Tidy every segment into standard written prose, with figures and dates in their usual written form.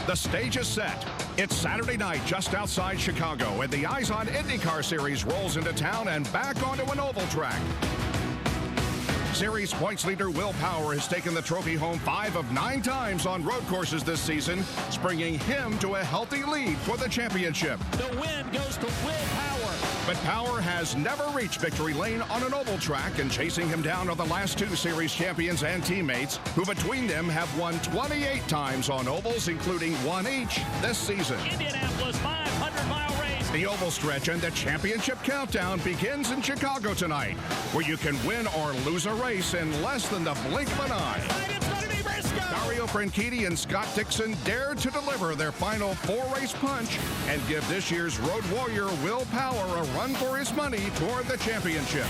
The stage is set. It's Saturday night just outside Chicago, and the IZOD IndyCar Series rolls into town and back onto an oval track. Series points leader Will Power has taken the trophy home 5 of 9 times on road courses this season, bringing him to a healthy lead for the championship. The win goes to Will Power. But Power has never reached victory lane on an oval track, and chasing him down are the last 2 series champions and teammates, who between them have won 28 times on ovals, including 1 each this season. Indianapolis 500-mile race. The oval stretch and the championship countdown begins in Chicago tonight, where you can win or lose a race in less than the blink of an eye. And it's going to be Briscoe. Dario Franchitti and Scott Dixon dare to deliver their final 4-race punch and give this year's road warrior Will Power a run for his money toward the championship.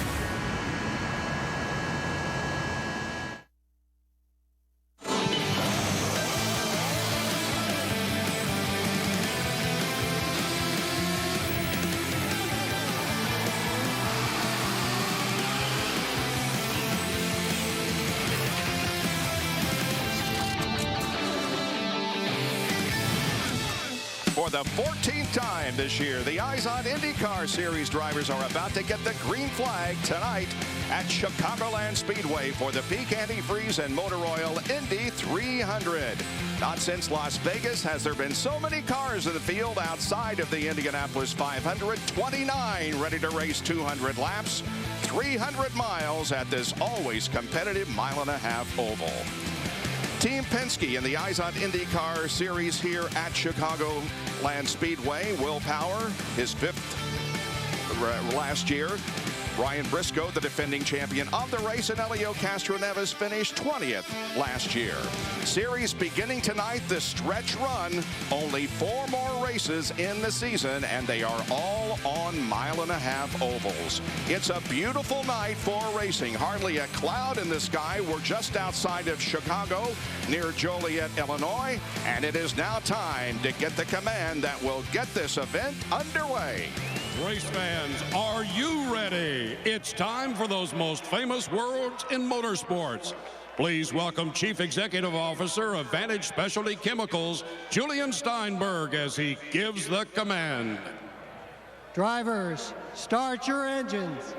For the 14th time this year, the IZOD IndyCar Series drivers are about to get the green flag tonight at Chicagoland Speedway for the Peak Antifreeze and Motor Oil Indy 300. Not since Las Vegas has there been so many cars in the field outside of the Indianapolis 500. 29 ready to race 200 laps, 300 miles at this always competitive mile-and-a-half oval. Team Penske in the IZOD IndyCar Series here at Chicagoland Speedway. Will Power, his 5th last year. Ryan Briscoe, the defending champion of the race, and Elio Castroneves finished 20th last year. Series beginning tonight, the stretch run. Only 4 more races in the season, and they are all on mile-and-a-half ovals. It's a beautiful night for racing. Hardly a cloud in the sky. We're just outside of Chicago, near Joliet, Illinois, and it is now time to get the command that will get this event underway. Race fans, are you ready? It's time for those most famous words in motorsports. Please welcome Chief Executive Officer of Vantage Specialty Chemicals, Julian Steinberg, as he gives the command. Drivers, start your engines.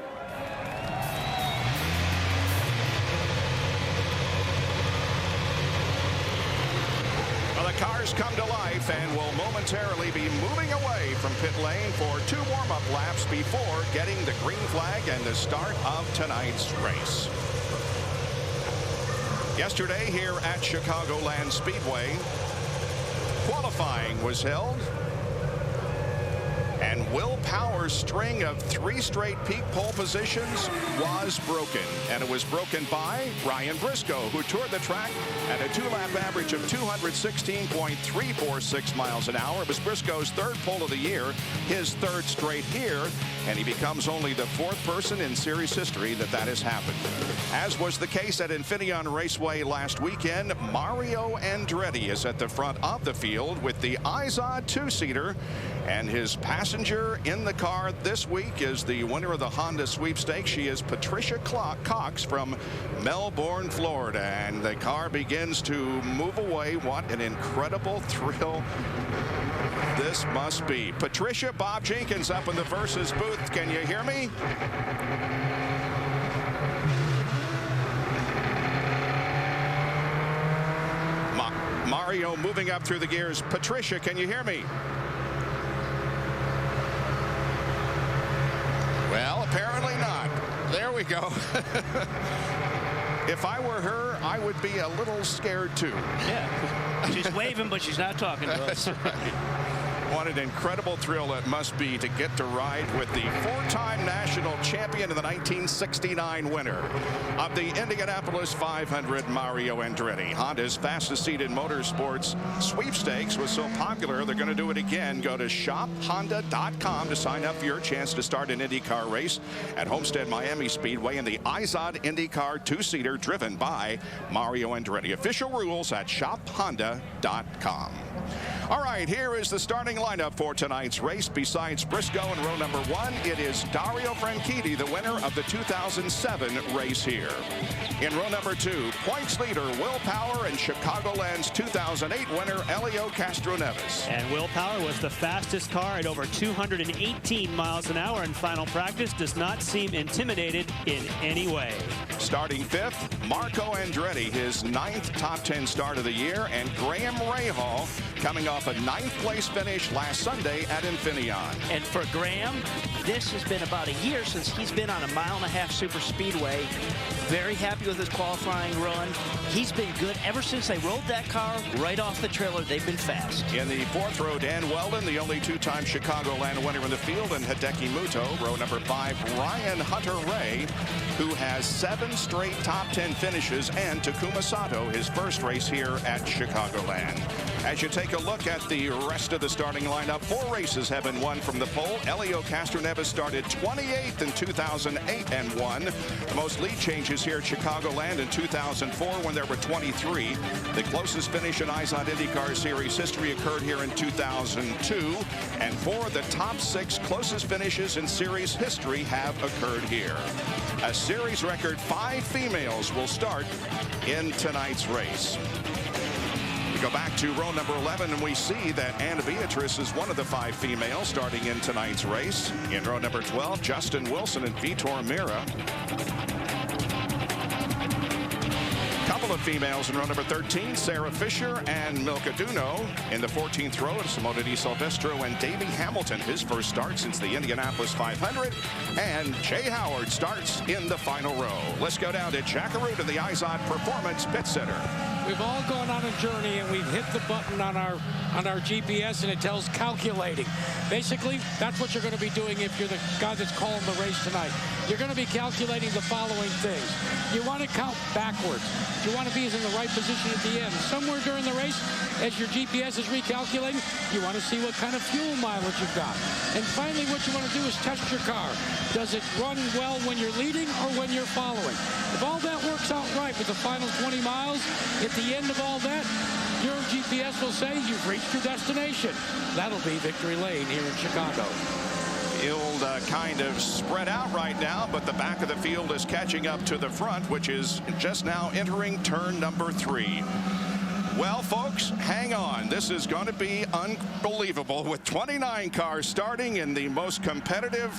Well, the cars come to life and will momentarily be moving away from pit lane for 2 warm-up laps before getting the green flag and the start of tonight's race. Yesterday here at Chicagoland Speedway, qualifying was held, and Will Power's string of 3 straight peak pole positions was broken. And it was broken by Ryan Briscoe, who toured the track at a 2-lap average of 216.346 miles an hour. It was Briscoe's 3rd pole of the year, his 3rd straight here, and he becomes only the 4th person in series history that has happened. As was the case at Infineon Raceway last weekend, Mario Andretti is at the front of the field with the IZOD 2-seater, and his passenger in the car this week is the winner of the Honda sweepstakes. She is Patricia Cox from Melbourne, Florida, and the car begins to move away. What an incredible thrill this must be. Patricia, Bob Jenkins up in the Versus booth. Can you hear me? Mario moving up through the gears. Patricia, can you hear me? Well, apparently not. There we go. If I were her, I would be a little scared too. Yeah, she's waving, but she's not talking to us. That's right. What an incredible thrill it must be to get to ride with the 4-time national champion and the 1969 winner of the Indianapolis 500, Mario Andretti. Honda's fastest seat in motorsports sweepstakes was so popular, they're going to do it again. Go to shophonda.com to sign up for your chance to start an IndyCar race at Homestead Miami Speedway in the IZOD IndyCar 2-seater driven by Mario Andretti. Official rules at shophonda.com. All right, here is the starting starting lineup for tonight's race. Besides Briscoe in row number 1, it is Dario Franchitti, the winner of the 2007 race here. In row number 2, points leader Will Power and Chicagoland's 2008 winner Elio Castroneves. And Will Power was the fastest car at over 218 miles an hour in final practice. Does not seem intimidated in any way. Starting 5th, Marco Andretti, his 9th top 10 start of the year, and Graham Rahal coming off a 9th place finish last Sunday at Infineon. And for Graham, this has been about a year since he's been on a 1.5 mile super speedway. Very happy with his qualifying run. He's been good ever since they rolled that car right off the trailer. They've been fast. In the 4th row, Dan Weldon, the only 2-time Chicagoland winner in the field, and Hideki Muto. Row number 5, Ryan Hunter-Reay, who has 7 straight top 10 finishes, and Takuma Sato, his first race here at Chicagoland. As you take a look at the rest of the starting lineup, 4 races have been won from the pole. Elio Castroneves started 28th in 2008 and won. The most lead changes here at Chicagoland in 2004 when there were 23. The closest finish in IZOD IndyCar Series history occurred here in 2002. And 4 of the top 6 closest finishes in series history have occurred here. A series record 5 females will start in tonight's race. We go back to row number 11, and we see that Anna Beatrice is one of the 5 females starting in tonight's race. In row number 12, Justin Wilson and Vitor Mira. Couple of females in row number 13, Sarah Fisher and Milka Duno. In the 14th row, Simona Di Silvestro and Davey Hamilton, his first start since the Indianapolis 500. And Jay Howard starts in the final row. Let's go down to Jack Arute in the IZOD Performance Pit Center. We've all gone on a journey, and we've hit the button on our GPS, and it tells calculating. Basically, that's what you're going to be doing if you're the guy that's calling the race tonight. You're going to be calculating the following things. You want to count backwards. You want to be in the right position at the end. Somewhere during the race, as your GPS is recalculating, you want to see what kind of fuel mileage you've got. And finally, what you want to do is test your car. Does it run well when you're leading or when you're following? If all that works out right with the final 20 miles, at the end of all that, your GPS will say you've reached your destination. That'll be Victory Lane here in Chicago. Field kind of spread out right now, but the back of the field is catching up to the front, which is just now entering turn number 3. Well, folks, hang on. This is going to be unbelievable with 29 cars starting in the most competitive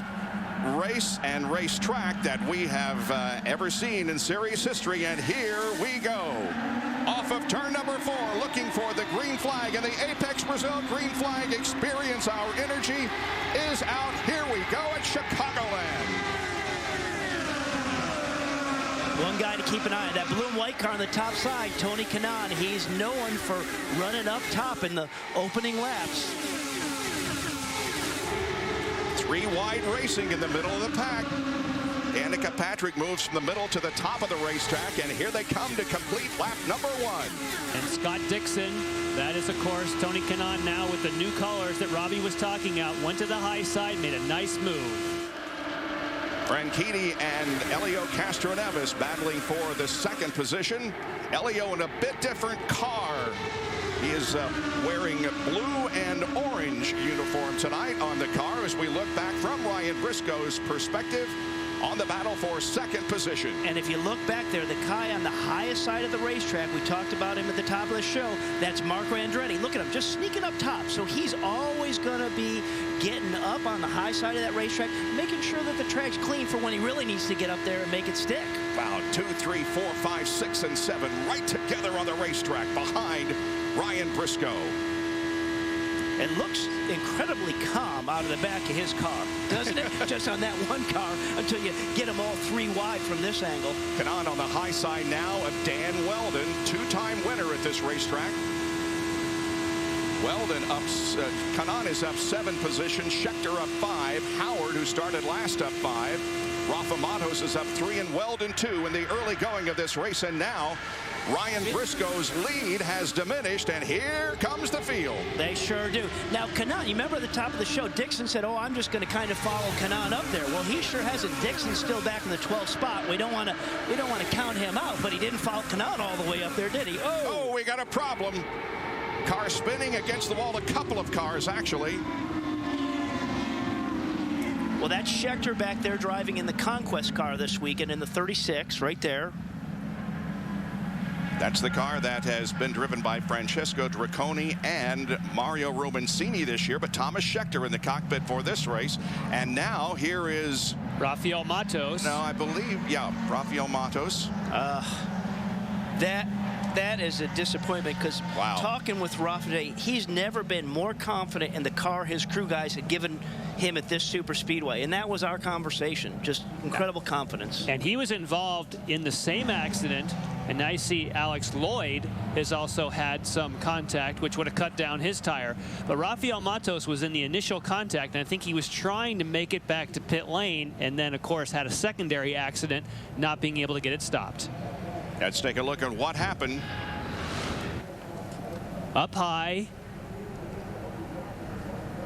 race and racetrack that we have ever seen in series history. And here we go. Off of turn number 4, looking for the green flag, and the Apex Brazil green flag experience. Our energy is out. Here we go at Chicagoland. One guy to keep an eye on, that blue and white car on the top side, Tony Kanaan. He's known for running up top in the opening laps. 3 wide racing in the middle of the pack. Danica Patrick moves from the middle to the top of the racetrack, and here they come to complete lap number 1. And Scott Dixon, that is, of course, Tony Kanaan now with the new colors that Robbie was talking about. Went to the high side, made a nice move. Franchitti and Elio Castroneves battling for the 2nd position. Elio in a bit different car. He is wearing blue and orange uniform tonight on the car as we look back from Ryan Briscoe's perspective on the battle for 2nd position. And if you look back there, the guy on the highest side of the racetrack, we talked about him at the top of the show, that's Marco Andretti. Look at him, just sneaking up top. So he's always going to be getting up on the high side of that racetrack, making sure that the track's clean for when he really needs to get up there and make it stick. Wow, 2, 3, 4, 5, 6, and 7 right together on the racetrack behind Ryan Briscoe. It looks incredibly calm out of the back of his car, doesn't it? Just on that one car until you get them all 3 wide from this angle. Kanaan on the high side now of Dan Weldon, 2-time winner at this racetrack. Weldon up, Kanaan is up 7 positions, Schechter up 5, Howard, who started last, up 5, Rafa Matos is up 3, and Weldon 2 in the early going of this race. And now Ryan Briscoe's lead has diminished, and here comes the field. They sure do. Now, Kanaan, you remember at the top of the show, Dixon said, oh, I'm just going to kind of follow Kanaan up there. Well, he sure hasn't. Dixon's still back in the 12th spot. We don't want to count him out, but he didn't follow Kanaan all the way up there, did he? Oh, we got a problem. Car spinning against the wall, a couple of cars actually. Well, that's Scheckter back there driving in the Conquest car this weekend in the 36 right there. That's the car that has been driven by Francesco Draconi and Mario Romancini this year, but Thomas Scheckter in the cockpit for this race. And now here is Rafael Matos. No, I believe, yeah, Rafael Matos. That is a disappointment, because talking with Rafa today, he's never been more confident in the car his crew guys had given him at this super speedway, and that was our conversation. Just incredible confidence. And he was involved in the same accident, and now you see Alex Lloyd has also had some contact, which would have cut down his tire. But Rafael Matos was in the initial contact, and I think he was trying to make it back to pit lane, and then of course had a secondary accident, not being able to get it stopped. Let's take a look at what happened. Up high.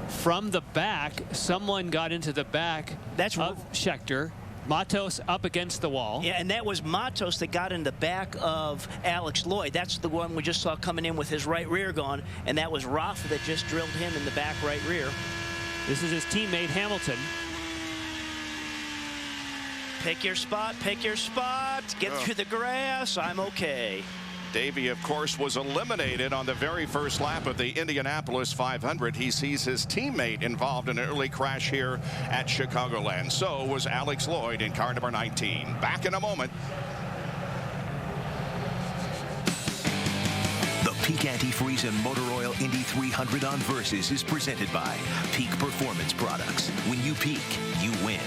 From the back, someone got into the back of Scheckter. Matos up against the wall. Yeah, and that was Matos that got in the back of Alex Lloyd. That's the one we just saw coming in with his right rear gone, and that was Rafa that just drilled him in the back right rear. This is his teammate Hamilton. Pick your spot, pick your spot. Get through the grass. I'm okay. Davey, of course, was eliminated on the very first lap of the Indianapolis 500. He sees his teammate involved in an early crash here at Chicagoland. So was Alex Lloyd in car number 19. Back in a moment. The Peak Antifreeze and Motor Oil Indy 300 on Versus is presented by Peak Performance Products. When you peak, you win.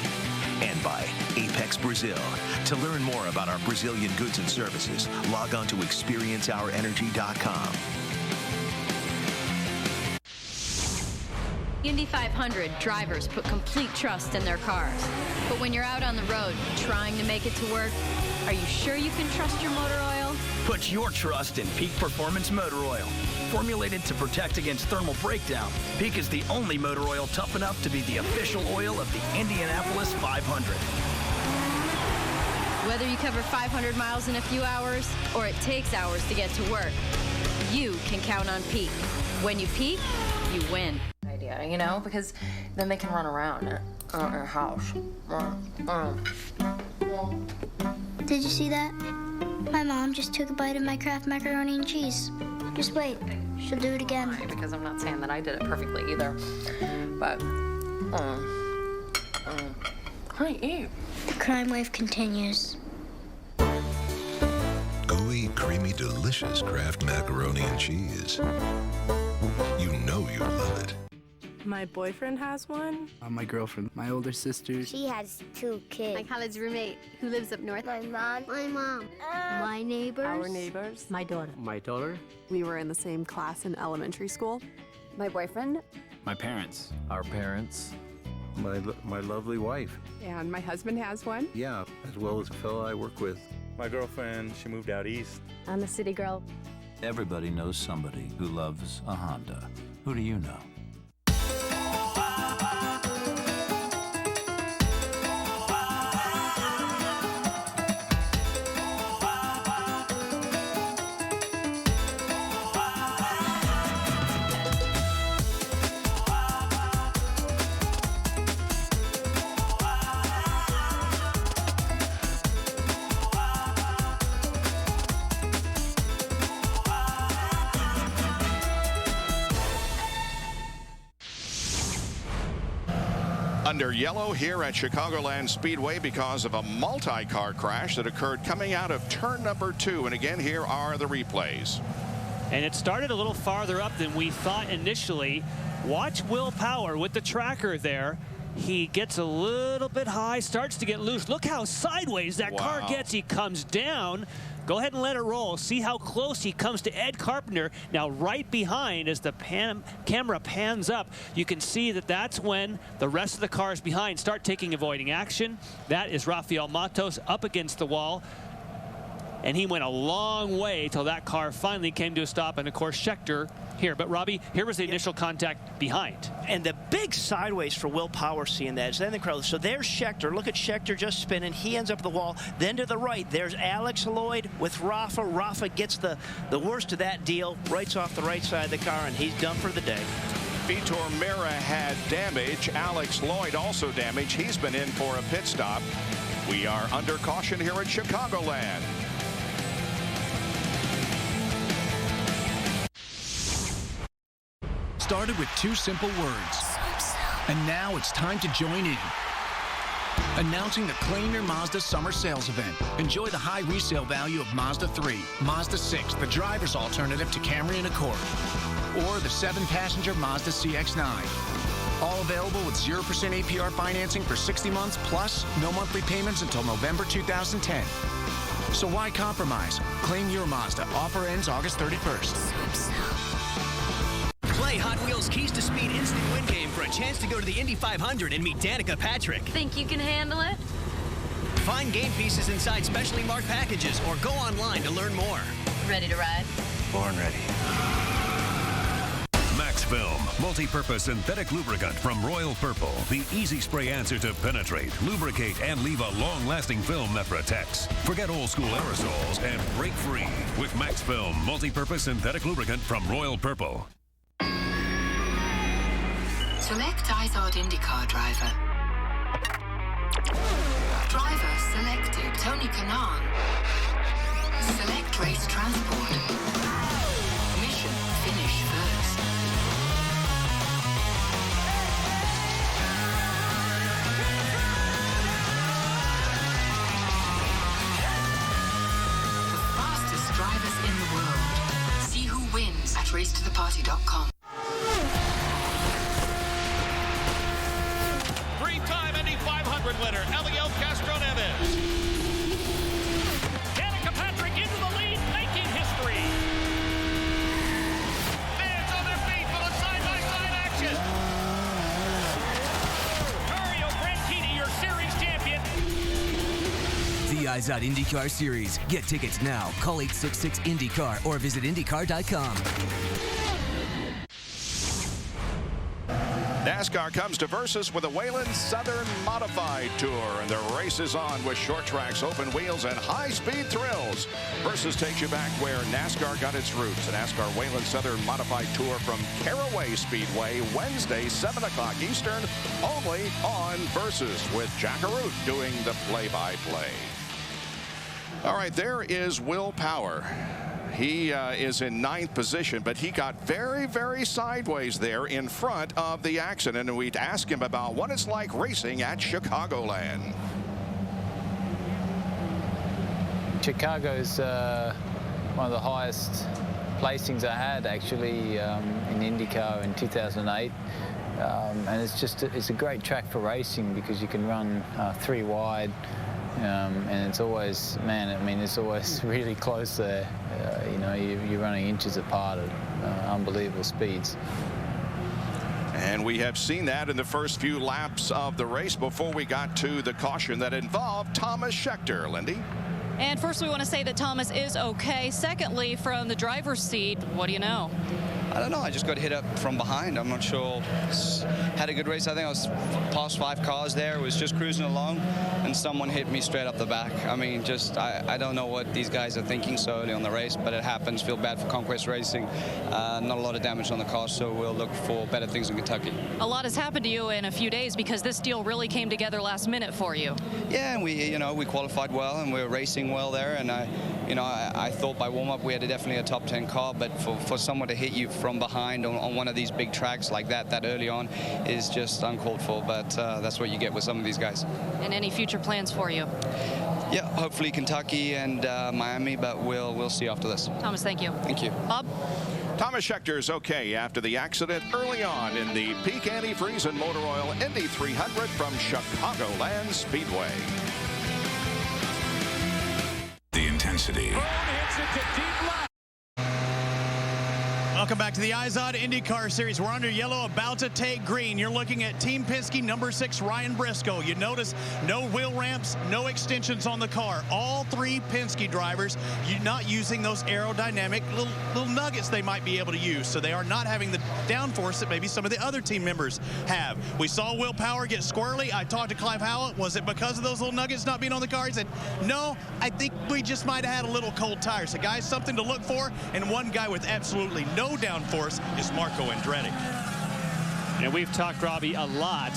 And by Apex Brazil. To learn more about our Brazilian goods and services, log on to experienceourenergy.com. Indy 500 drivers put complete trust in their cars. But when you're out on the road trying to make it to work, are you sure you can trust your motor oil? Put your trust in Peak Performance Motor Oil. Formulated to protect against thermal breakdown, Peak is the only motor oil tough enough to be the official oil of the Indianapolis 500. Whether you cover 500 miles in a few hours or it takes hours to get to work, you can count on Peak. When you peak, you win. Idea, you know, because then they can run around our house. Did you see that? My mom just took a bite of my Kraft macaroni and cheese. Just wait, she'll do it again. Right, because I'm not saying that I did it perfectly either, but honey, eat. The crime wave continues. Gooey, creamy, delicious Kraft macaroni and cheese. You know you love it. My boyfriend has one. My girlfriend, my older sister. She has 2 kids. My college roommate who lives up north. My mom. My neighbors. Our neighbors. My daughter. My daughter. We were in the same class in elementary school. My boyfriend. My parents. Our parents. My lovely wife. And my husband has one. Yeah, as well as a fellow I work with. My girlfriend, she moved out east. I'm a city girl. Everybody knows somebody who loves a Honda. Who do you know? Under yellow here at Chicagoland Speedway because of a multi-car crash that occurred coming out of turn number 2. And again, here are the replays. And it started a little farther up than we thought initially. Watch Will Power with the tracker there. He gets a little bit high, starts to get loose. Look how sideways that car gets. He comes down. Go ahead and let it roll. See how close he comes to Ed Carpenter. Now right behind, as the camera pans up, you can see that that's when the rest of the cars behind start taking avoiding action. That is Rafael Matos up against the wall. and he went a long way till that car finally came to a stop, and of course Scheckter here. But Robbie, here was the initial contact behind. And the big sideways for Will Power seeing that is then incredible. So there's Scheckter. Look at Scheckter just spinning. He ends up at the wall. Then to the right, there's Alex Lloyd with Rafa. Rafa gets the worst of that deal, rights off the right side of the car, and he's done for the day. Vitor Meira had damage. Alex Lloyd also damaged. He's been in for a pit stop. We are under caution here at Chicagoland. Started with 2 simple words. And now it's time to join in. Announcing the Claim Your Mazda Summer Sales Event. Enjoy the high resale value of Mazda 3, Mazda 6, the driver's alternative to Camry and Accord, or the 7-passenger Mazda CX-9. All available with 0% APR financing for 60 months, plus no monthly payments until November 2010. So why compromise? Claim your Mazda. Offer ends August 31st. Play Hot Wheels Keys to Speed Instant Win game for a chance to go to the Indy 500 and meet Danica Patrick. Think you can handle it? Find game pieces inside specially marked packages or go online to learn more. Ready to ride? Born ready. Max Film, multi-purpose synthetic lubricant from Royal Purple. The easy spray answer to penetrate, lubricate, and leave a long-lasting film that protects. Forget old-school aerosols and break free with Max Film, multi-purpose synthetic lubricant from Royal Purple. Select IZOD IndyCar driver. Driver selected Tony Kanaan. Select race transport. Mission finish first. The fastest drivers in the world. See who wins at racetotheparty.com. Three-time Indy 500 winner, Elio Castro-Neves. Danica Patrick into the lead, making history. Fans on their feet for the side-by-side action. Mario Franchitti, your series champion. The IZOD IndyCar Series. Get tickets now. Call 866-INDYCAR or visit INDYCAR.com. NASCAR comes to Versus with the Whelen Southern Modified Tour, and the race is on with short tracks, open wheels, and high-speed thrills. Versus takes you back where NASCAR got its roots. The NASCAR Whelen Southern Modified Tour from Caraway Speedway, Wednesday, 7 o'clock Eastern, only on Versus, with Jack Arute doing the play-by-play. All right, there is Will Power. He is in 9th position, but he got very, very sideways there in front of the accident, and we'd ask him about what it's like racing at Chicagoland. Chicago's one of the highest placings I had, actually, in IndyCar in 2008. And it's a great track for racing because you can run 3 wide. And it's always, it's always really close there. You're running inches apart at unbelievable speeds. And we have seen that in the first few laps of the race before we got to the caution that involved Thomas Scheckter. Lindy? And first, we want to say that Thomas is okay. Secondly, from the driver's seat, what do you know? I don't know. I just got hit up from behind. I'm not sure. Had a good race. I think I was past 5 cars there. Was just cruising along, and someone hit me straight up the back. I don't know what these guys are thinking so early on the race, but it happens. Feel bad for Conquest Racing. Not a lot of damage on the car, so we'll look for better things in Kentucky. A lot has happened to you in a few days because this deal really came together last minute for you. Yeah, and we qualified well, and we were racing well there, and I thought by warm-up we had definitely a top 10 car, but for someone to hit you from behind on one of these big tracks like that early on is just uncalled for, but that's what you get with some of these guys. And any future plans for you? Yeah, hopefully Kentucky and Miami, but we'll see after this. Thomas, thank you. Thank you. Bob? Thomas Scheckter's okay after the accident early on in the Peak Antifreeze and Motor Oil Indy 300 from Chicagoland Speedway. The intensity. Welcome back to the IZOD IndyCar Series. We're under yellow, about to take green. You're looking at Team Penske, number 6, Ryan Briscoe. You notice no wheel ramps, no extensions on the car. All 3 Penske drivers, you're not using those aerodynamic little nuggets they might be able to use. So they are not having the downforce that maybe some of the other team members have. We saw Will Power get squirrely. I talked to Clive Howlett. Was it because of those little nuggets not being on the car? He said, no, I think we just might have had a little cold tire. So guys, something to look for. And one guy with absolutely no downforce is Marco Andretti. And we've talked, Robbie, a lot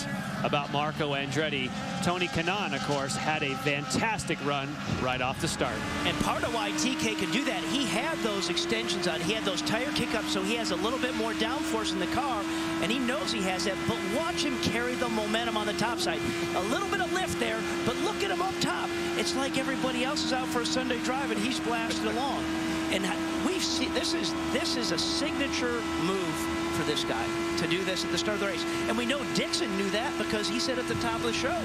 about Marco Andretti. Tony Kanaan, of course, had a fantastic run right off the start. And part of why TK could do that, he had those extensions on. He had those tire kick-ups, so he has a little bit more downforce in the car, and he knows he has that. But watch him carry the momentum on the top side. A little bit of lift there, but look at him up top. It's like everybody else is out for a Sunday drive, and he's blasted along. And we've seen this is a signature move for this guy to do this at the start of the race. And we know Dixon knew that because he said at the top of the show.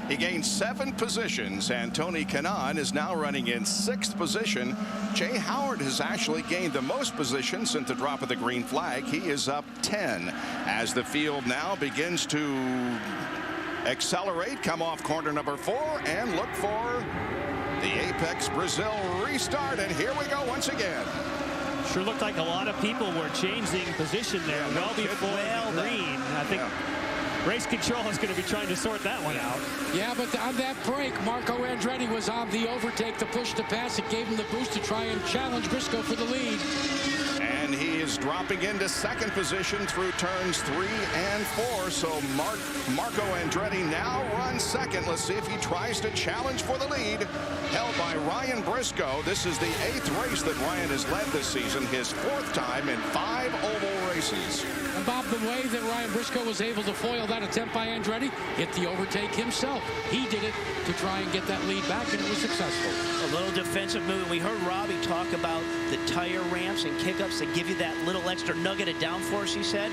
He gained 7 positions, and Tony Kanaan is now running in 6th position. Jay Howard has actually gained the most positions since the drop of the green flag. He is up 10 as the field now begins to accelerate, come off corner number 4, and look for the Apex Brazil restart. And here we go once again. Sure looked like a lot of people were changing position there well before green. I think race control is going to be trying to sort that one out. Yeah, but on that break, Marco Andretti was on the overtake, the push to pass. It gave him the boost to try and challenge Briscoe for the lead. And he is dropping into 2nd position through turns 3 and 4. So Marco Andretti now runs 2nd. Let's see if he tries to challenge for the lead. Held by Ryan Briscoe. This is the 8th race that Ryan has led this season, his 4th time in 5 oval races. And Bob, the way that Ryan Briscoe was able to foil that attempt by Andretti, hit the overtake himself. He did it to try and get that lead back, and it was successful. A little defensive move. We heard Robbie talk about the tire ramps and kick-ups that give you that little extra nugget of downforce, he said.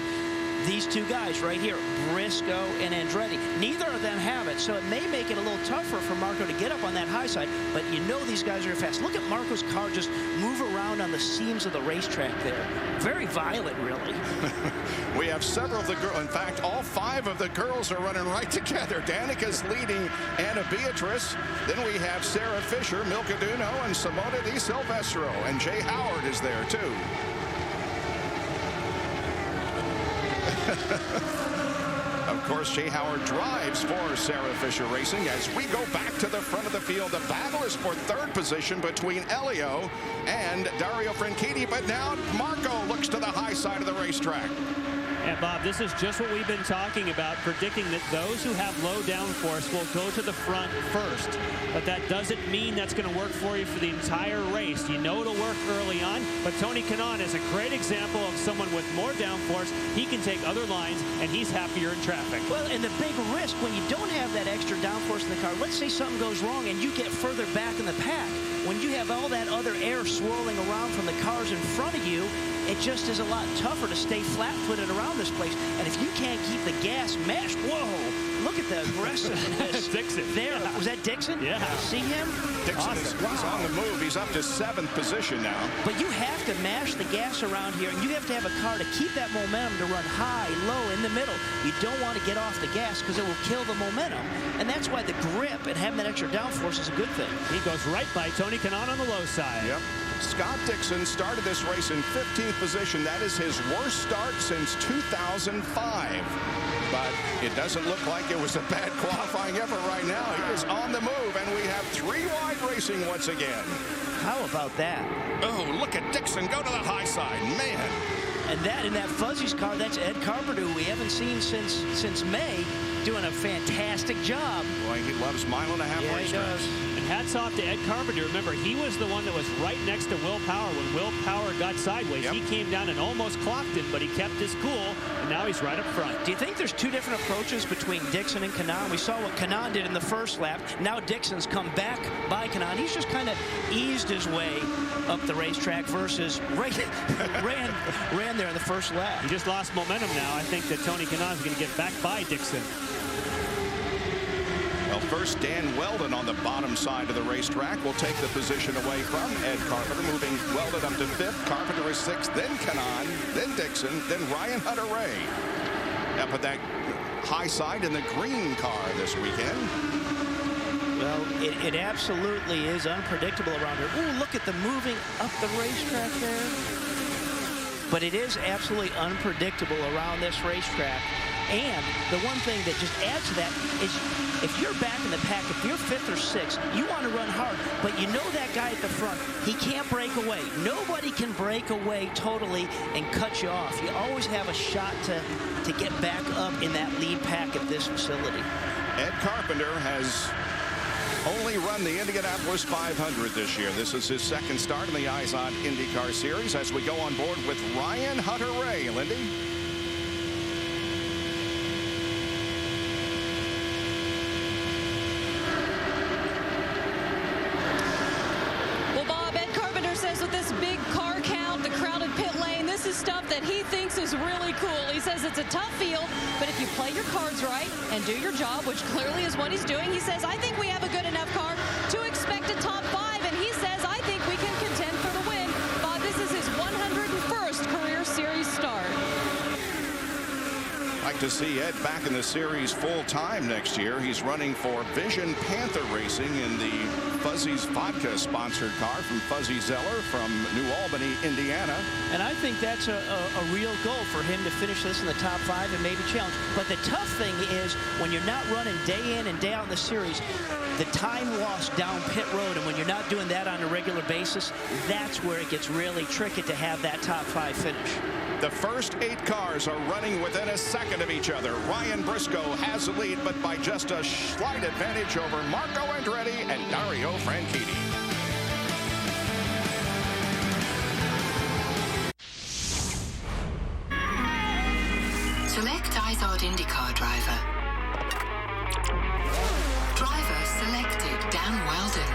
These 2 guys right here, Briscoe and Andretti, neither of them have it, so it may make it a little tougher for Marco to get up on that high side, but you know these guys are fast. Look at Marco's car just move around on the seams of the racetrack there. Very violent, really. We have several of the girls. In fact, all 5 of the girls are running right together. Danica's leading Anna Beatrice. Then we have Sarah Fisher, Milka Duno, and Simona Di Silvestro. And Jay Howard is there, too. Of course, Jay Howard drives for Sarah Fisher Racing. As we go back to the front of the field, the battle is for 3rd position between Elio and Dario Franchitti. But now Marco looks to the high side of the racetrack. And Bob, this is just what we've been talking about, predicting that those who have low downforce will go to the front first. But that doesn't mean that's going to work for you for the entire race. You know it'll work early on, but Tony Kanaan is a great example of someone with more downforce. He can take other lines, and he's happier in traffic. Well, and the big risk when you don't have that extra downforce in the car, let's say something goes wrong and you get further back in the pack. When you have all that other air swirling around from the cars in front of you, it just is a lot tougher to stay flat-footed around this place. And if you can't keep the gas mashed, whoa, look at the aggressiveness. Dixon. There. Yeah. Was that Dixon? Yeah. See him? Dixon is on the move. He's up to 7th position now. But you have to mash the gas around here, and you have to have a car to keep that momentum to run high, low, in the middle. You don't want to get off the gas because it will kill the momentum. And that's why the grip and having that extra downforce is a good thing. He goes right by Tony Kanaan on the low side. Yep. Scott Dixon started this race in 15th position. That is his worst start since 2005. But it doesn't look like it was a bad qualifying effort right now. He is on the move, and we have 3 wide racing once again. How about that? Oh, look at Dixon go to the high side. Man. And that in that Fuzzy's car, that's Ed Carpenter, who we haven't seen since May, doing a fantastic job. Boy, he loves mile-and-a-half racetracks. And hats off to Ed Carpenter. Remember, he was the one that was right next to Will Power when Will Power got sideways. Yep. He came down and almost clocked him, but he kept his cool, and now he's right up front. Do you think there's 2 different approaches between Dixon and Kanaan? We saw what Kanaan did in the first lap. Now Dixon's come back by Kanaan. He's just kind of eased his way up the racetrack versus ran there in the first lap. He just lost momentum now. I think that Tony Kanaan is going to get back by Dixon. Well, first, Dan Weldon on the bottom side of the racetrack will take the position away from Ed Carpenter, moving Weldon up to 5th. Carpenter is 6th, then Kanaan, then Dixon, then Ryan Hunter-Ray. Up at that high side in the green car this weekend. Well, it absolutely is unpredictable around here. Ooh, look at the moving up the racetrack there. But it is absolutely unpredictable around this racetrack. And the one thing that just adds to that is if you're back in the pack, if you're 5th or 6th, you want to run hard. But you know that guy at the front, he can't break away. Nobody can break away totally and cut you off. You always have a shot to get back up in that lead pack at this facility. Ed Carpenter has only run the Indianapolis 500 this year. This is his second start in the IZOD IndyCar Series as we go on board with Ryan Hunter-Ray. Lindy? Well, Bob, Ed Carpenter says with this big car count, the crowded pit lane, this is stuff that he thinks is really cool. He says it's a tough field, but if you play your cards right and do your job, which clearly is what he's doing, he says, I think we have a good enough car to expect a top 5, and he says, I think we can contend for the win. Bob, this is his 101st career series start. Like to see Ed back in the series full-time next year. He's running for Vision Panther Racing in the Fuzzy's Vodka sponsored car from Fuzzy Zeller from New Albany, Indiana. And I think that's a real goal for him to finish this in the top 5 and maybe challenge. But the tough thing is when you're not running day in and day out in the series, the time lost down pit road, and when you're not doing that on a regular basis, that's where it gets really tricky to have that top 5 finish. The first 8 cars are running within a second of each other. Ryan Briscoe has the lead, but by just a slight advantage over Marco Andretti and Dario Franchitti. Select IZOD IndyCar driver. Driver selected, Dan Weldon.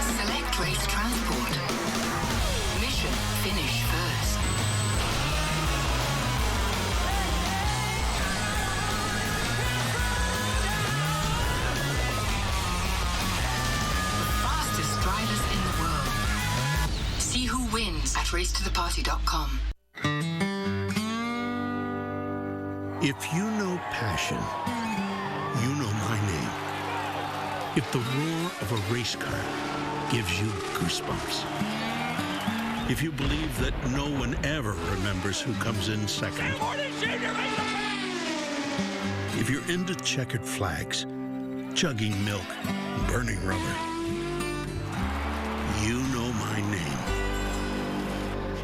Select race transport. Mission finish first. Fastest drivers in the world. See who wins at racetotheparty.com. If you know passion, you know my name. If the roar of a race car gives you goosebumps. If you believe that no one ever remembers who comes in second. If you're into checkered flags, chugging milk, burning rubber. You know my name.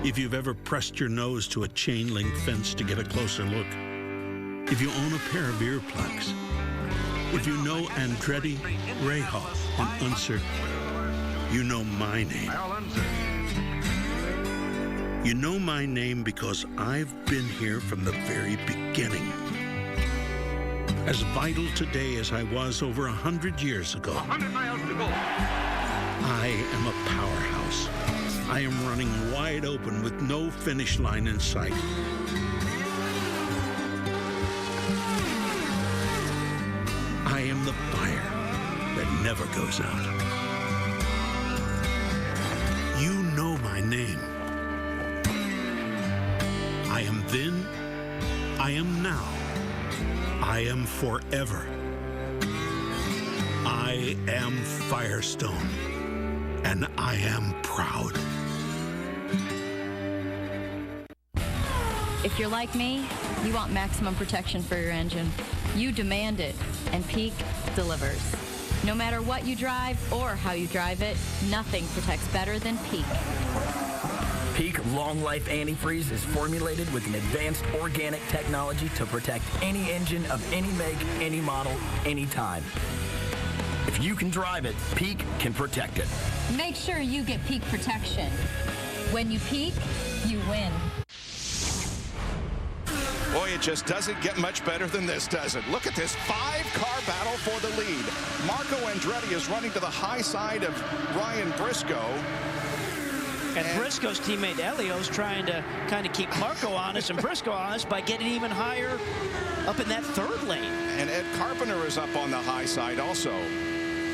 If you've ever pressed your nose to a chain link fence to get a closer look. If you own a pair of earplugs. If you know Andretti, Rahal, and Unser, you know my name. You know my name because I've been here from the very beginning. As vital today as I was over 100 years ago. 100 miles to go. I am a powerhouse. I am running wide open with no finish line in sight. I am the fire that never goes out. You know my name. I am then, I am now, I am forever. I am Firestone, and I am proud. If you're like me, you want maximum protection for your engine. You demand it, and Peak delivers. No matter what you drive or how you drive it, nothing protects better than Peak. Peak Long Life Antifreeze is formulated with an advanced organic technology to protect any engine of any make, any model, anytime. If you can drive it, Peak can protect it. Make sure you get Peak protection. When you peak, you win. Boy, it just doesn't get much better than this, does it? Look at this 5-car battle for the lead. Marco Andretti is running to the high side of Ryan Briscoe. And Briscoe's teammate Elio's trying to kind of keep Marco honest and Briscoe honest by getting even higher up in that third lane. And Ed Carpenter is up on the high side also.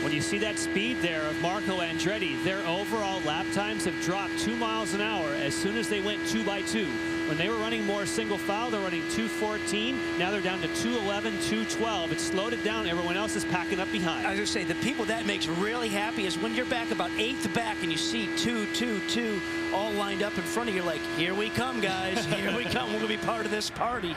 When you see that speed there of Marco Andretti, their overall lap times have dropped 2 miles an hour as soon as they went 2 by 2. When they were running more single file, they're running 2:14. Now they're down to 2:11, 2:12. It's slowed it down. Everyone else is packing up behind. I was going to say, the people that makes really happy is when you're back about 8th back and you see 2, 2, 2 all lined up in front of you. Like, here we come, guys. Here we come. We're going to be part of this party.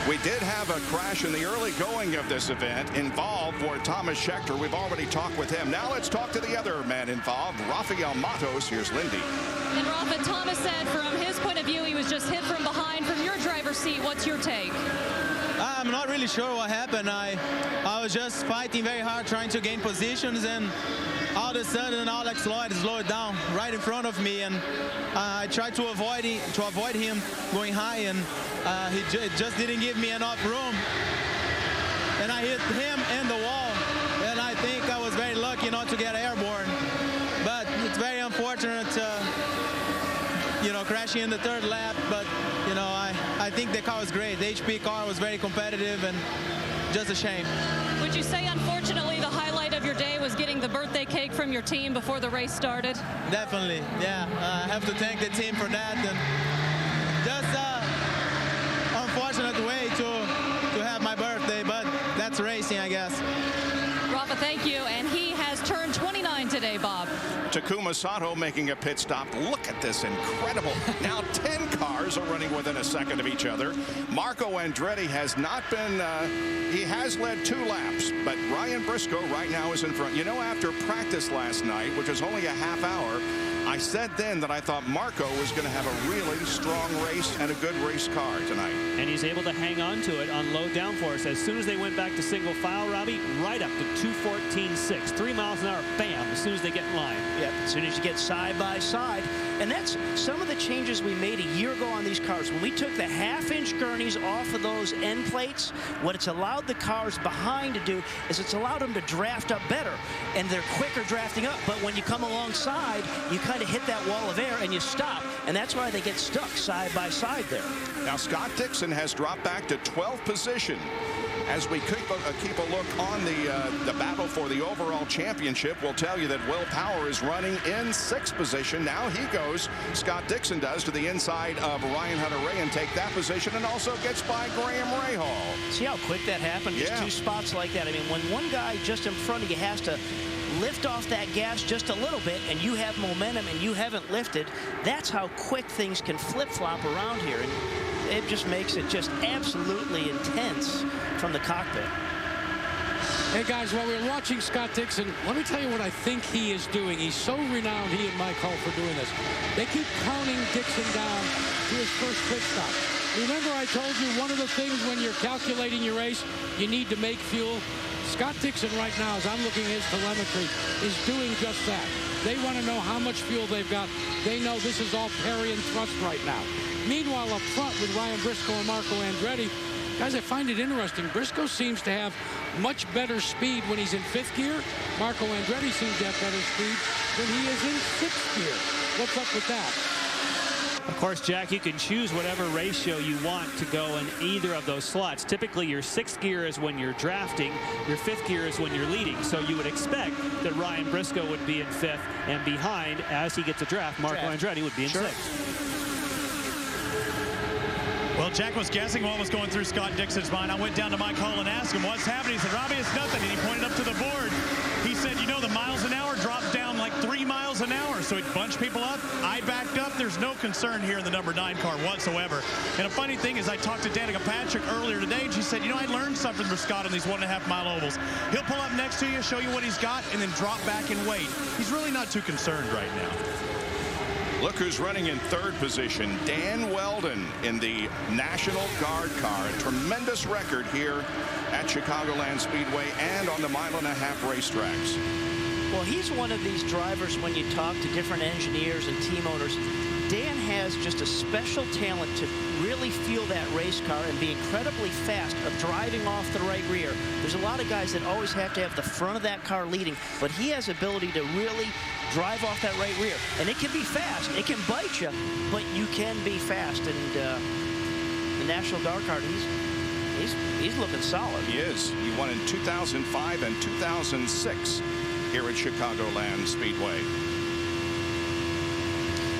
We did have a crash in the early going of this event. Involved were Thomas Schechter. We've already talked with him. Now let's talk to the other man involved, Rafael Matos. Here's Lindy. And Rafa, Thomas said from his point of view, he was just hit from behind. From your driver's seat, what's your take? I'm not really sure what happened. I was just fighting very hard, trying to gain positions, and all of a sudden Alex Lloyd slowed down right in front of me, and I tried to avoid him going high, and he just didn't give me enough room, and I hit him and the wall, and I think I was very lucky not to get airborne, but it's very unfortunate, crashing in the third lap, but I think the car was great. The HP car was very competitive, and just a shame. Would you say, unfortunately, the highlight of your day was getting the birthday cake from your team before the race started? Definitely, yeah. I have to thank the team for that, and just unfortunate way to have my birthday, but that's racing, I guess. Rafa, thank you. And he has turned 29 today, Bob. Takuma Sato making a pit stop. Look at this, incredible. Now 10 cars are running within a second of each other. Marco Andretti has not been, he has led 2 laps, but Ryan Briscoe right now is in front. After practice last night, which was only a half hour, I said then that I thought Marco was going to have a really strong race and a good race car tonight. And he's able to hang on to it on low downforce. As soon as they went back to single file, Robbie, right up to 2:14.6. 3 miles an hour, bam, as soon as they get in line. Yep, as soon as you get side by side. And that's some of the changes we made a year ago on these cars. When we took the half-inch gurneys off of those end plates, what it's allowed the cars behind to do is it's allowed them to draft up better. And they're quicker drafting up. But when you come alongside, you kind of hit that wall of air and you stop. And that's why they get stuck side by side there. Now, Scott Dixon has dropped back to 12th position. As we keep a look on the battle for the overall championship, we'll tell you that Will Power is running in 6th position. Now he goes, Scott Dixon does, to the inside of Ryan Hunter-Reay and take that position, and also gets by Graham Rahal. See how quick that happened? Just 2 spots like that. I mean, when one guy just in front of you has to lift off that gas just a little bit and you have momentum and you haven't lifted, that's how quick things can flip-flop around here. And it just makes it just absolutely intense from the cockpit. Hey, guys, while we're watching Scott Dixon, let me tell you what I think he is doing. He's so renowned, he and Mike Hull, for doing this. They keep counting Dixon down to his first pit stop. Remember I told you one of the things when you're calculating your race, you need to make fuel? Scott Dixon right now, as I'm looking at his telemetry, is doing just that. They want to know how much fuel they've got. They know this is all parry and thrust right now. Meanwhile, up front with Ryan Briscoe and Marco Andretti, guys, I find it interesting. Briscoe seems to have much better speed when he's in 5th gear. Marco Andretti seems to have better speed when he is in 6th gear. What's up with that? Of course, Jack, you can choose whatever ratio you want to go in either of those slots. Typically, your 6th gear is when you're drafting. Your 5th gear is when you're leading. So you would expect that Ryan Briscoe would be in 5th, and behind, as he gets a draft, Marco Andretti would be in 6th. Well, Jack was guessing what was going through Scott Dixon's mind. I went down to Mike Hull and asked him what's happening. He said, Robbie, it's nothing. And he pointed up to the board. He said, the miles an hour dropped down like 3 miles an hour. So he bunched people up. I backed up. There's no concern here in the number 9 car whatsoever. And a funny thing is I talked to Danica Patrick earlier today, and she said, I learned something from Scott on these 1.5-mile ovals. He'll pull up next to you, show you what he's got, and then drop back and wait. He's really not too concerned right now. Look who's running in 3rd position. Dan Weldon in the National Guard car. A tremendous record here at Chicagoland Speedway and on the 1.5-mile racetracks. Well, he's one of these drivers, when you talk to different engineers and team owners, Dan has just a special talent to really feel that race car and be incredibly fast of driving off the right rear. There's a lot of guys that always have to have the front of that car leading, but he has ability to really drive off that right rear. And it can be fast. It can bite you, but you can be fast. And the National Guard car, he's looking solid. He is. He won in 2005 and 2006 here at Chicagoland Speedway.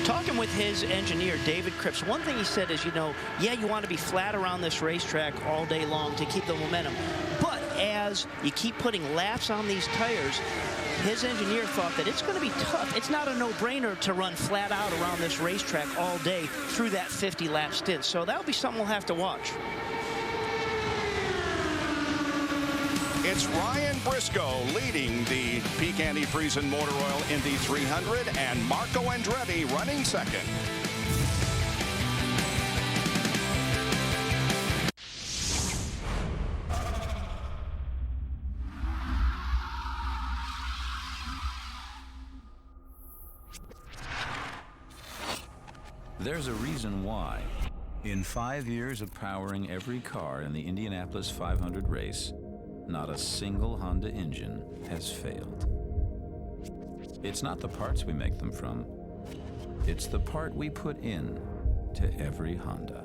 Talking with his engineer, David Cripps, one thing he said is, you know, yeah, you want to be flat around this racetrack all day long to keep the momentum. But as you keep putting laps on these tires, his engineer thought that it's going to be tough. It's not a no-brainer to run flat out around this racetrack all day through that 50-lap stint. So that'll be something we'll have to watch. It's Ryan Briscoe leading the Peak Antifreeze and Motor Oil Indy 300, and Marco Andretti running second. There's a reason why. In 5 years of powering every car in the Indianapolis 500 race, not a single Honda engine has failed. It's not the parts we make them from. It's the part we put in to every Honda.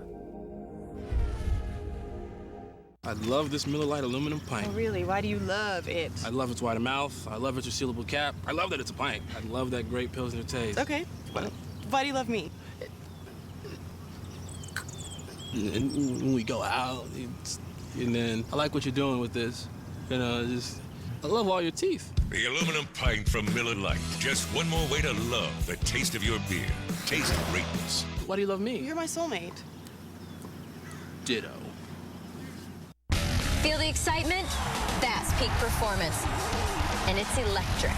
I love this Miller Lite aluminum pint. Oh, really? Why do you love it? I love its wide mouth. I love its resealable cap. I love that it's a pint. I love that great Pilsner taste. Okay. Why do you love me? And when we go out, and then I like what you're doing with this. You know, I love all your teeth. The aluminum pint from Miller Lite. Just one more way to love the taste of your beer. Taste greatness. Why do you love me? You're my soulmate. Ditto. Feel the excitement? That's peak performance. And it's electric.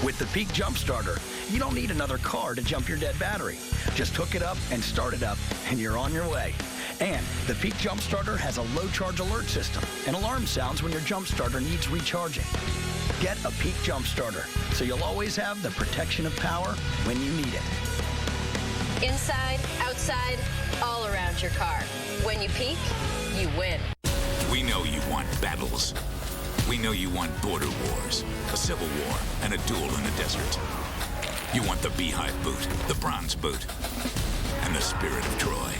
With the Peak Jump Starter, you don't need another car to jump your dead battery. Just hook it up and start it up, and you're on your way. And the Peak Jump Starter has a low charge alert system. An alarm sounds when your jump starter needs recharging. Get a Peak Jump Starter, so you'll always have the protection of power when you need it. Inside, outside, all around your car. When you peak, you win. We know you want battles. We know you want border wars, a civil war, and a duel in the desert. You want the Beehive boot, the Bronze boot, and the Spirit of Troy.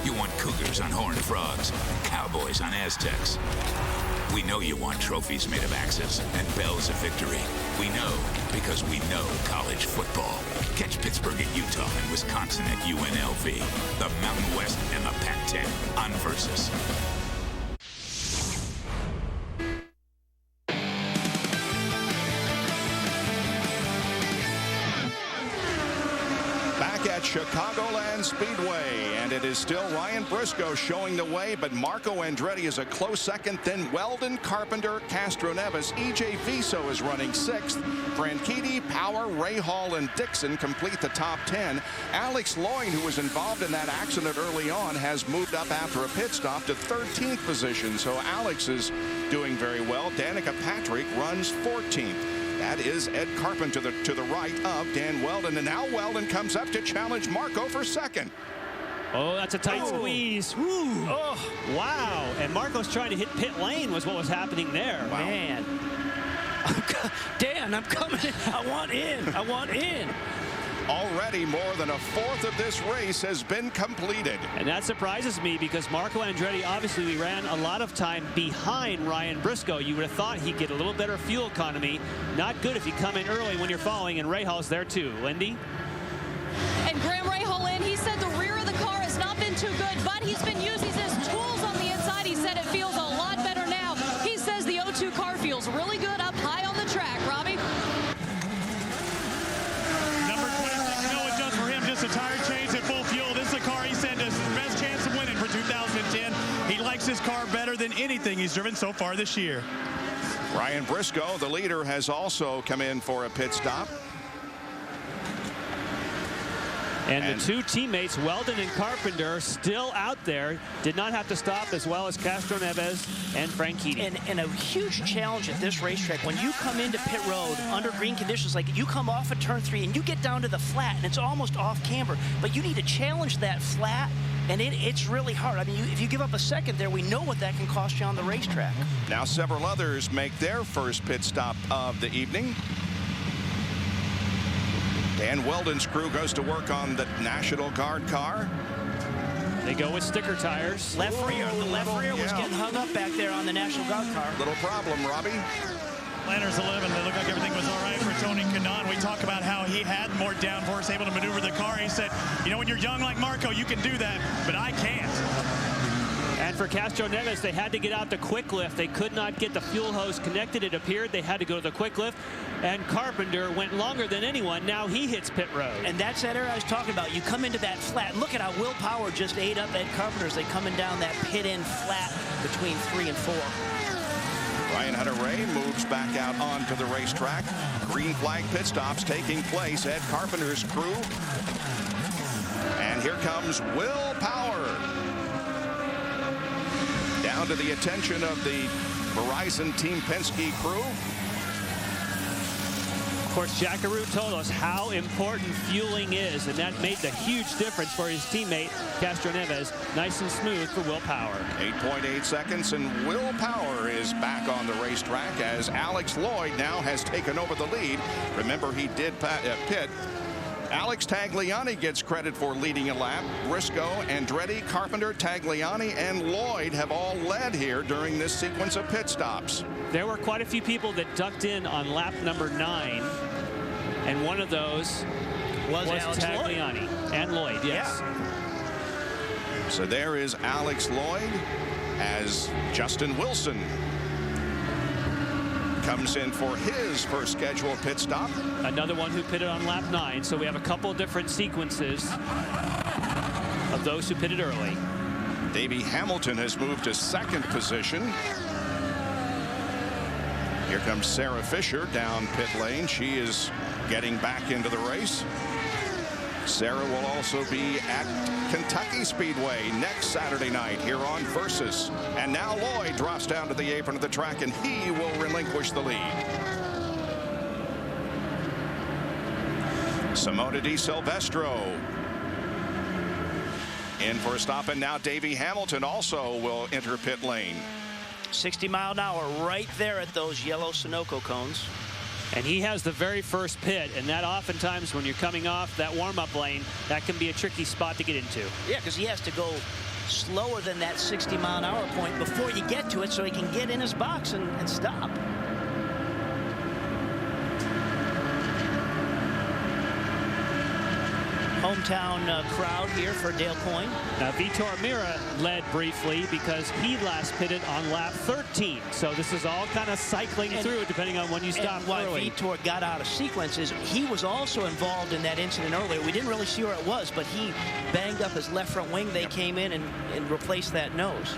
You want cougars on horned frogs, and cowboys on Aztecs. We know you want trophies made of axes and bells of victory. We know because we know college football. Catch Pittsburgh at Utah and Wisconsin at UNLV. The Mountain West and the Pac-10 on Versus. At Chicagoland Speedway, and it is still Ryan Briscoe showing the way, but Marco Andretti is a close second. Then Weldon, Carpenter, Castro Neves, EJ Viso is running sixth. Franchitti, Power, Ray Hall, and Dixon complete the top 10. Alex Lloyd, who was involved in that accident early on, has moved up after a pit stop to 13th position, so Alex is doing very well. Danica Patrick runs 14th. That is Ed Carpenter to the right of Dan Weldon. And now Weldon comes up to challenge Marco for second. Oh, that's a tight squeeze. Woo. Oh, wow. And Marco's trying to hit pit lane was what was happening there. Wow. Man. Dan, I'm coming in. I want in. I want in. Already more than a fourth of this race has been completed. And that surprises me because Marco Andretti obviously ran a lot of time behind Ryan Briscoe. You would have thought he'd get a little better fuel economy. Not good if you come in early when you're following, and Ray Hall's there too. Lindy? And Graham Ray Hall in, he said the rear of the car has not been too good, but he's been using his tools on the inside. He said it feels a lot better now. He says the O2 car feels really good up high on the track. Robbie? A tire change at full fuel. This is a car he said has the best chance of winning for 2010. He likes his car better than anything he's driven so far this year. Ryan Briscoe, the leader, has also come in for a pit stop. And the two teammates, Weldon and Carpenter, still out there, did not have to stop, as well as Castro Neves and Franchitti. And a huge challenge at this racetrack, when you come into pit road under green conditions, like you come off of turn 3 and you get down to the flat and it's almost off camber, but you need to challenge that flat, and it's really hard. I mean, if you give up a second there, we know what that can cost you on the racetrack. Now several others make their first pit stop of the evening. Dan Weldon's crew goes to work on the National Guard car. They go with sticker tires. The left rear was getting hung up back there on the National Guard car. Little problem, Robbie. Planners 11, it looked like everything was all right for Tony Kanaan. We talk about how he had more downforce, able to maneuver the car. He said, you know, when you're young like Marco, you can do that, but I can't. And for Castro Neves, they had to get out the quick lift. They could not get the fuel hose connected, it appeared. They had to go to the quick lift. And Carpenter went longer than anyone. Now he hits pit road. And that's that area I was talking about. You come into that flat. Look at how Will Power just ate up Ed Carpenter as they coming down that pit-in flat between 3 and 4. Ryan Hunter-Reay moves back out onto the racetrack. Green flag pit stops taking place. Ed Carpenter's crew. And here comes Will Power. Down to the attention of the Verizon Team Penske crew. Of course, Jackaroo told us how important fueling is, and that made the huge difference for his teammate, Castro Neves. Nice and smooth for Will Power. 8.8 seconds, and Will Power is back on the racetrack as Alex Lloyd now has taken over the lead. Remember, he did pit. Alex Tagliani gets credit for leading a lap. Briscoe, Andretti, Carpenter, Tagliani, and Lloyd have all led here during this sequence of pit stops. There were quite a few people that ducked in on lap number 9, and one of those was Tagliani. Lloyd. And Lloyd, yes. Yeah. So there is Alex Lloyd as Justin Wilson comes in for his first scheduled pit stop. Another one who pitted on lap 9, so we have a couple different sequences of those who pitted early. Davey Hamilton has moved to second position. Here comes Sarah Fisher down pit lane. She is getting back into the race. Sarah will also be at Kentucky Speedway next Saturday night here on Versus. And now Lloyd drops down to the apron of the track, and he will relinquish the lead. Simona Di Silvestro in for a stop, and now Davey Hamilton also will enter pit lane. 60 mile an hour right there at those yellow Sunoco cones. And he has the very first pit, and that oftentimes when you're coming off that warm-up lane, that can be a tricky spot to get into. Yeah, because he has to go slower than that 60 mile an hour point before you get to it so he can get in his box and stop. Hometown crowd here for Dale Coyne. Now Vitor Mira led briefly because he last pitted on lap 13. So this is all kind of cycling through depending on when you stop why early. Vitor got out of sequence is he was also involved in that incident earlier. We didn't really see where it was, but he banged up his left front wing. They came in and replaced that nose.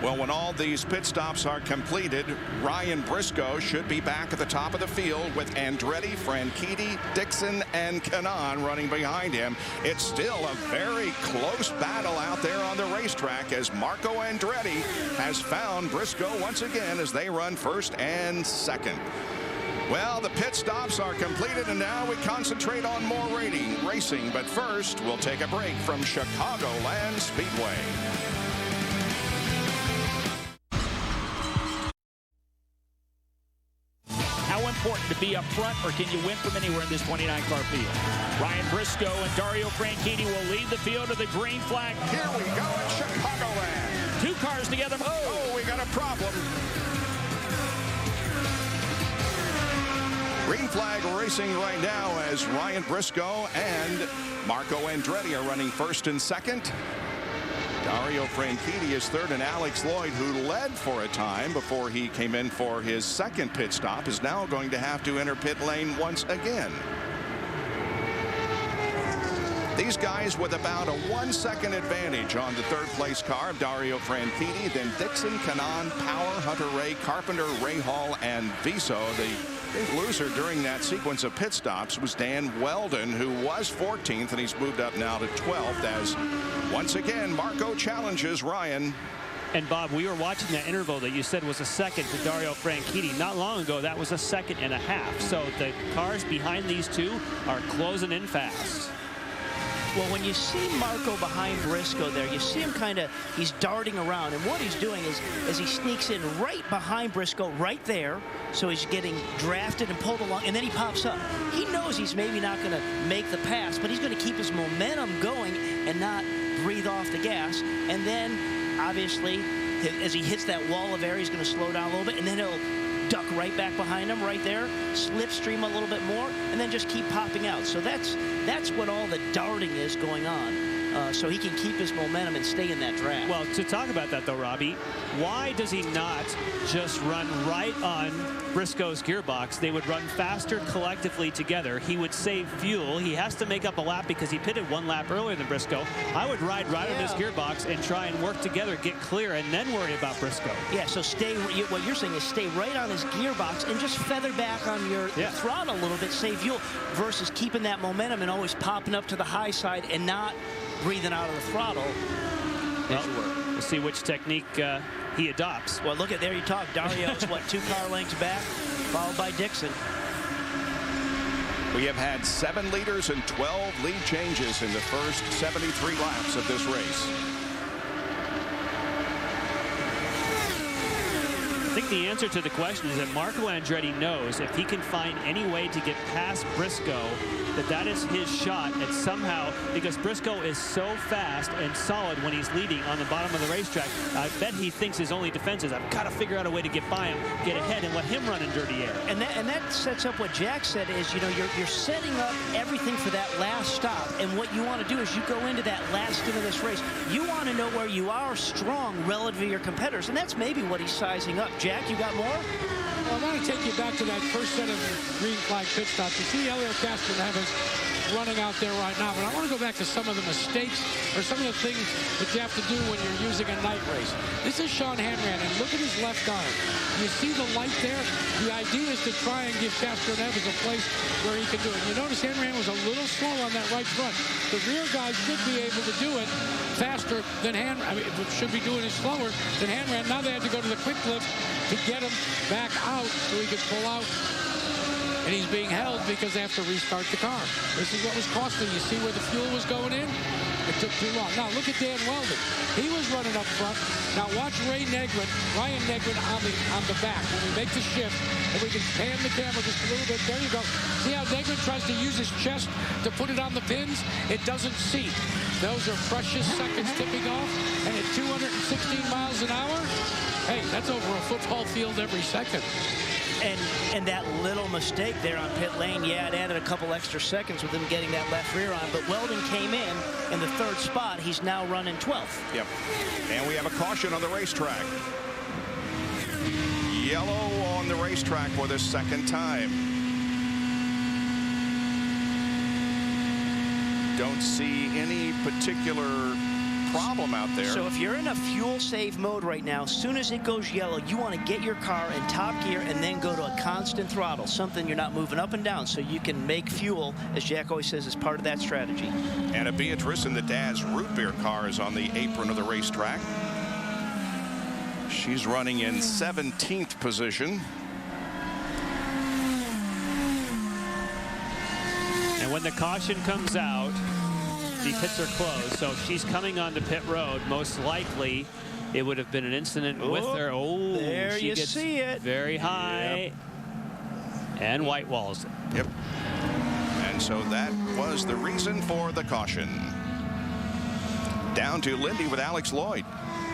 Well, when all these pit stops are completed, Ryan Briscoe should be back at the top of the field with Andretti, Franchitti, Dixon, and Kanaan running behind him. It's still a very close battle out there on the racetrack as Marco Andretti has found Briscoe once again as they run first and second. Well, the pit stops are completed, and now we concentrate on more racing. But first, we'll take a break from Chicagoland Speedway. Important to be up front, or can you win from anywhere in this 29-car field? Ryan Briscoe and Dario Franchitti will lead the field to the green flag. Here we go at Chicagoland. 2 cars together. Oh, we got a problem. Green flag racing right now as Ryan Briscoe and Marco Andretti are running first and second. Dario Franchitti is third, and Alex Lloyd, who led for a time before he came in for his second pit stop, is now going to have to enter pit lane once again. These guys with about a 1-second advantage on the third place car of Dario Franchitti, then Dixon, Kanaan, Power, Hunter-Reay, Carpenter, Rahal, and Viso. The Loser during that sequence of pit stops was Dan Weldon, who was 14th, and he's moved up now to 12th as once again Marco challenges Ryan. And Bob, we were watching that interval that you said was a second to Dario Franchitti. Not long ago, that was a second and a half. So the cars behind these two are closing in fast. Well, when you see Marco behind Briscoe there, you see him he's darting around. And what he's doing is he sneaks in right behind Briscoe, right there. So he's getting drafted and pulled along, and then he pops up. He knows he's maybe not going to make the pass, but he's going to keep his momentum going and not breathe off the gas. And then, obviously, as he hits that wall of air, he's going to slow down a little bit, and then he'll duck right back behind him right there, slipstream a little bit more, and then just keep popping out. So that's what all the darting is going on, so he can keep his momentum and stay in that draft. Well, to talk about that, though, Robbie, why does he not just run right on Briscoe's gearbox? They would run faster collectively together. He would save fuel. He has to make up a lap because he pitted one lap earlier than Briscoe. I would ride right on his gearbox and try and work together, get clear, and then worry about Briscoe. Yeah, so what you're saying is stay right on his gearbox and just feather back on your throttle a little bit, save fuel, versus keeping that momentum and always popping up to the high side and not breathing out of the throttle. We'll see which technique he adopts. Well, look at there you talk. Dario's, what, 2 car lengths back, followed by Dixon. We have had 7 leaders and 12 lead changes in the first 73 laps of this race. I think the answer to the question is that Marco Andretti knows if he can find any way to get past Briscoe, that is his shot. And somehow, because Briscoe is so fast and solid when he's leading on the bottom of the racetrack, I bet he thinks his only defense is, I've got to figure out a way to get by him, get ahead, and let him run in dirty air. And that sets up what Jack said is, you're setting up everything for that last stop. And what you want to do is you go into that last stint of this race. You want to know where you are strong relative to your competitors. And that's maybe what he's sizing up. Jack, you got more? Well, I want to take you back to that first set of green flag pit stops. You see Elio Castroneves running out there right now, but I want to go back to some of the mistakes or some of the things that you have to do when you're using a night race. This is Sean Hanran, and look at his left arm. You see the light there? The idea is to try and give Castroneves a place where he can do it. You notice Hanran was a little slow on that right front. The rear guys should be able to do it faster than should be doing it slower than Hanran. Now they had to go to the quick lift to get him back out so he could pull out. And he's being held because they have to restart the car. This is what was costing. You see where the fuel was going in? It took too long. Now look at Dan Weldon. He was running up front. Now watch Ryan Negrin on the back. When we make the shift, and we can pan the camera just a little bit. There you go. See how Negrin tries to use his chest to put it on the pins? It doesn't seat. Those are precious seconds tipping off. And at 216 miles an hour, hey, that's over a football field every second. And that little mistake there on pit lane, it added a couple extra seconds with him getting that left rear on. But Weldon came in the 3rd spot. He's now running 12th. Yep. And we have a caution on the racetrack. Yellow on the racetrack for the 2nd time. Don't see any particular problem out there. So if you're in a fuel save mode right now, as soon as it goes yellow, you want to get your car in top gear and then go to a constant throttle, something you're not moving up and down, so you can make fuel, as Jack always says, as part of that strategy. Anna Beatrice in the Daz root beer car is on the apron of the racetrack. She's running in 17th position. And when the caution comes out, the pits are closed, so if she's coming onto pit road, most likely it would have been an incident with her. Oh, there she you gets see it. Very high. And white walls it. Yep. And so that was the reason for the caution. Down to Lindy with Alex Lloyd.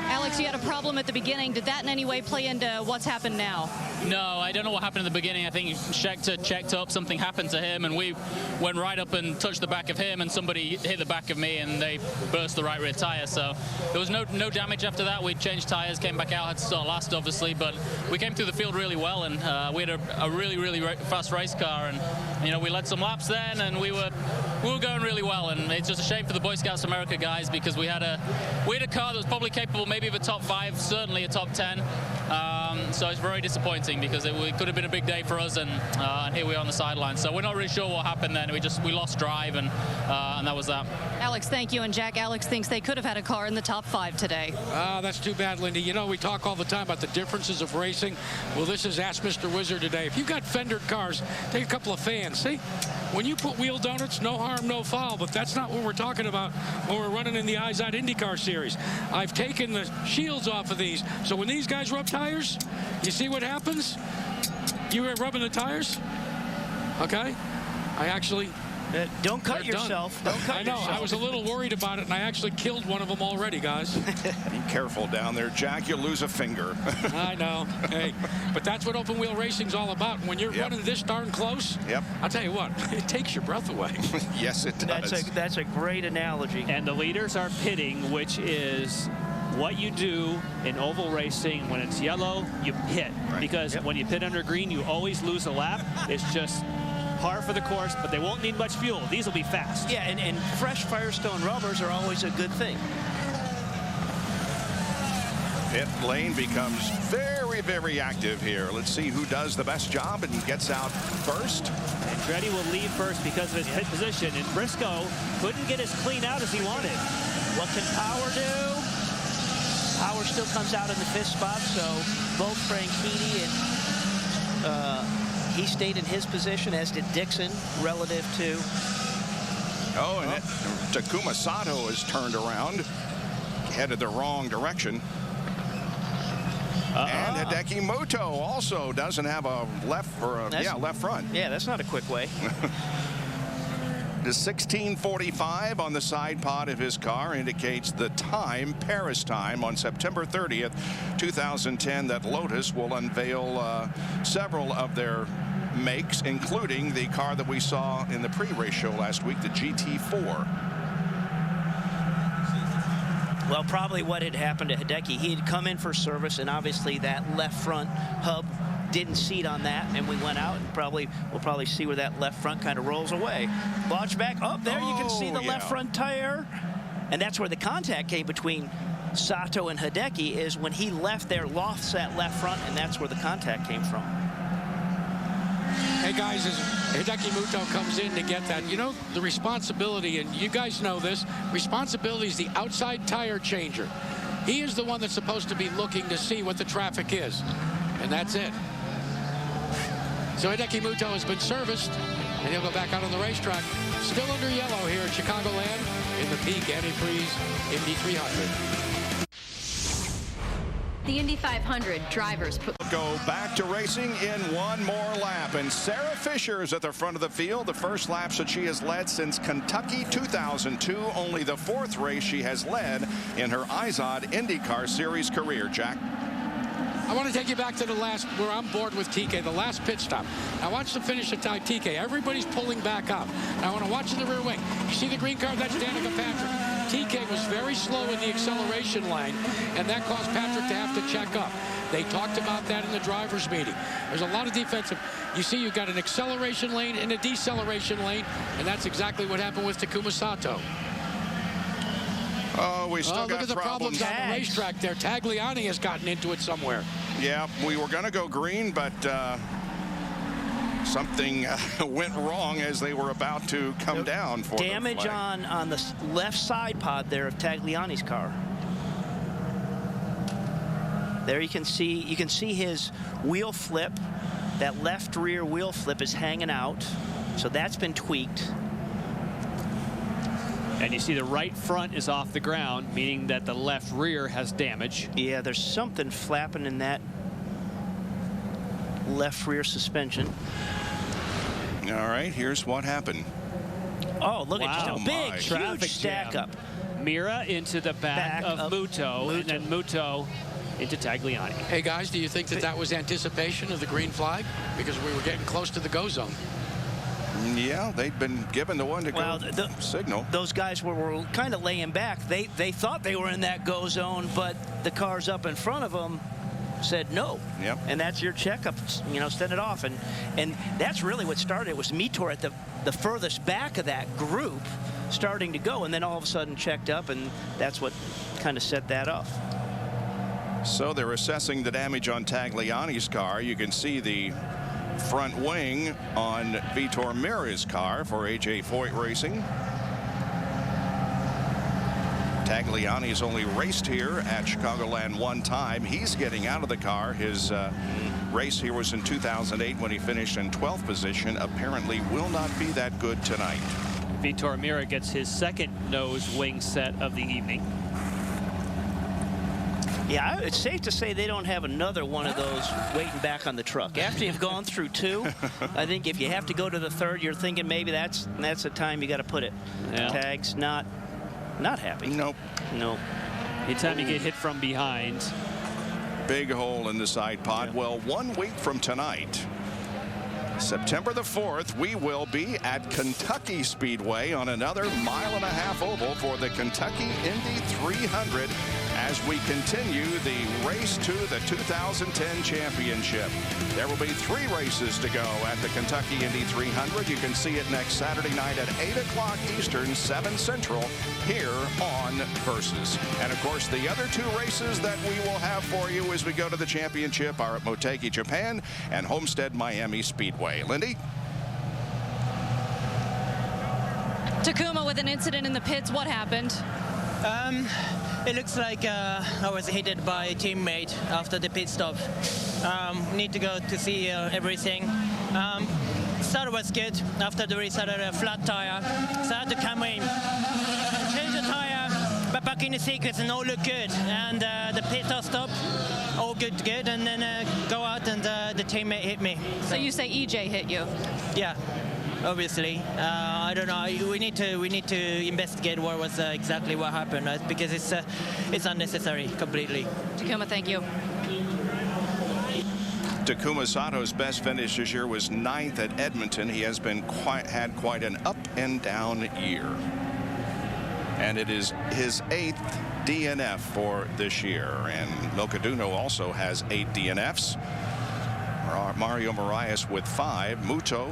Alex, you had a problem at the beginning. Did that in any way play into what's happened now? No, I don't know what happened in the beginning. I think Schechter checked up, something happened to him, and we went right up and touched the back of him, and somebody hit the back of me, and they burst the right rear tire. So there was no damage after that. We changed tires, came back out, had to start last, obviously, but we came through the field really well, and we had a really fast race car, and we led some laps then, and we were going really well. And it's just a shame for the Boy Scouts America guys, because we had a car that was probably capable maybe of a top 5, certainly a top 10. So it's very disappointing because it could have been a big day for us, and here we are on the sidelines. So we're not really sure what happened then. We lost drive, and that was that. Alex, thank you. And Jack, Alex thinks they could have had a car in the top 5 today. That's too bad, Lindy. You know, we talk all the time about the differences of racing. Well, this is Ask Mr. Wizard today. If you've got fendered cars, take a couple of fans. See, when you put wheel donuts, no harm, no foul. But that's not what we're talking about when we're running in the IZOD IndyCar series. I've taken the shields off of these. So when these guys rub tires, you see what happens? You were rubbing the tires? Okay. I actually... Don't cut yourself. Don't cut yourself. I know. I was a little worried about it, and I actually killed one of them already, guys. Be careful down there, Jack. You'll lose a finger. I know. Hey, but that's what open wheel racing's all about. When you're running this darn close, I'll tell you what, it takes your breath away. Yes, it does. That's a great analogy. And the leaders are pitting, which is what you do in oval racing. When it's yellow, you pit. Right. Because when you pit under green, you always lose a lap. It's just par for the course, but they won't need much fuel. These will be fast. Yeah, and fresh Firestone rubbers are always a good thing. Pit lane becomes very, very active here. Let's see who does the best job and gets out first. Andretti will leave first because of his pit position, and Briscoe couldn't get as clean out as he wanted. What can Power do? Power still comes out in the 5th spot, so both Franchitti and he stayed in his position, as did Dixon, relative to... Oh, and Takuma Sato is turned around, headed the wrong direction. And Hideki Muto also doesn't have a left front. Yeah, that's not a quick way. The 16:45 on the side pod of his car indicates the time, Paris time, on September 30th, 2010, that Lotus will unveil several of their makes, including the car that we saw in the pre-race show last week, the GT4. Well, probably what had happened to Hideki, he had come in for service, and obviously that left front hub didn't seat on that, and we went out, and we'll probably see where that left front kind of rolls away. Launch back up there, you can see the left front tire, and that's where the contact came between Sato and Hideki, is when he left there, lofts that left front, and that's where the contact came from. Hey guys, as Hideki Muto comes in to get that, you know, the responsibility, and you guys know this, responsibility is the outside tire changer. He is the one that's supposed to be looking to see what the traffic is, and that's it. So Hideki Muto has been serviced, and he'll go back out on the racetrack. Still under yellow here at Chicagoland in the peak antifreeze Indy 300. The Indy 500 drivers go back to racing in one more lap, and Sarah Fisher is at the front of the field. The first laps that she has led since Kentucky 2002, only the 4th race she has led in her IZOD IndyCar Series career. Jack? I want to take you back to the last, where I'm bored with TK, the last pit stop. Now watch the finish of TK. Everybody's pulling back up. Now I want to watch in the rear wing. You see the green car? That's Danica Patrick. TK was very slow in the acceleration lane, and that caused Patrick to have to check up. They talked about that in the driver's meeting. There's a lot of defensive. You see, you've got an acceleration lane and a deceleration lane, and that's exactly what happened with Takuma Sato. Oh, we still got look at the problems on the racetrack there. Tagliani has gotten into it somewhere. Yeah, we were going to go green, but something went wrong as they were about to come down for damage on the left side pod there of Tagliani's car. There you can see his wheel flip. That left rear wheel flip is hanging out, so that's been tweaked. And you see the right front is off the ground, meaning that the left rear has damage. Yeah, there's something flapping in that left rear suspension. All right, here's what happened. Oh, look at just a big, traffic stack up. Mira into the back of Muto, and then Muto into Tagliani. Hey guys, do you think that was anticipation of the green flag? Because we were getting close to the go zone. Yeah, they'd been given the one to go signal. Those guys were kind of laying back. They thought they were in that go zone, but the cars up in front of them said no. Yep. And that's your checkup, you know, send it off. And that's really what started. It was Mitor at the furthest back of that group starting to go, and then all of a sudden checked up, and that's what kind of set that off. So they're assessing the damage on Tagliani's car. You can see the front wing on Vitor Meira's car for AJ Foyt Racing. Tagliani's only raced here at Chicagoland one time. He's getting out of the car. His race here was in 2008 when he finished in 12th position. Apparently will not be that good tonight. Vitor Meira gets his second nose wing set of the evening. Yeah, it's safe to say they don't have another one of those waiting back on the truck. After you've gone through two, I think if you have to go to the third, you're thinking maybe that's the time you got to put it. Yeah. Tags not happy. Nope. Nope. Anytime you get hit from behind. Big hole in the side pod. Yeah. Well, 1 week from tonight, September the 4th, we will be at Kentucky Speedway on another 1.5 mile oval for the Kentucky Indy 300 as we continue the race to the 2010 championship. There will be 3 races to go at the Kentucky Indy 300. You can see it next Saturday night at 8 o'clock Eastern, 7 Central, here on Versus. And of course, the other 2 races that we will have for you as we go to the championship are at Motegi, Japan, and Homestead Miami Speedway. Lindy? Takuma with an incident in the pits. What happened? It looks like I was hit by a teammate after the pit stop. Need to go to see everything. Start was good. After the race, I had a flat tire, so I had to come in, change the tire, but back in the sequence and all looked good. And the pit stop, all good, and then go out and the teammate hit me. So you say EJ hit you? Yeah. Obviously, I don't know. We need to investigate what was exactly what happened, because it's unnecessary completely. Takuma, thank you. Takuma Sato's best finish this year was 9th at Edmonton. He has had quite an up and down year, and it is his 8th DNF for this year. And Milcaduno also has 8 DNFs. Mario Moraes with 5, Muto,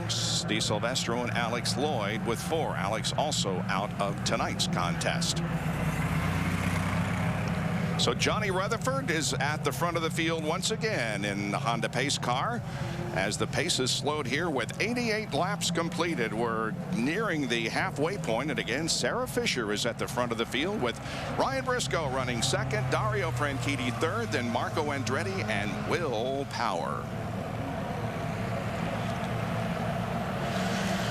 Di Silvestro, and Alex Lloyd with 4. Alex also out of tonight's contest. So Johnny Rutherford is at the front of the field once again in the Honda Pace car. As the pace is slowed here with 88 laps completed, we're nearing the halfway point. And again, Sarah Fisher is at the front of the field with Ryan Briscoe running second, Dario Franchitti third, then Marco Andretti and Will Power.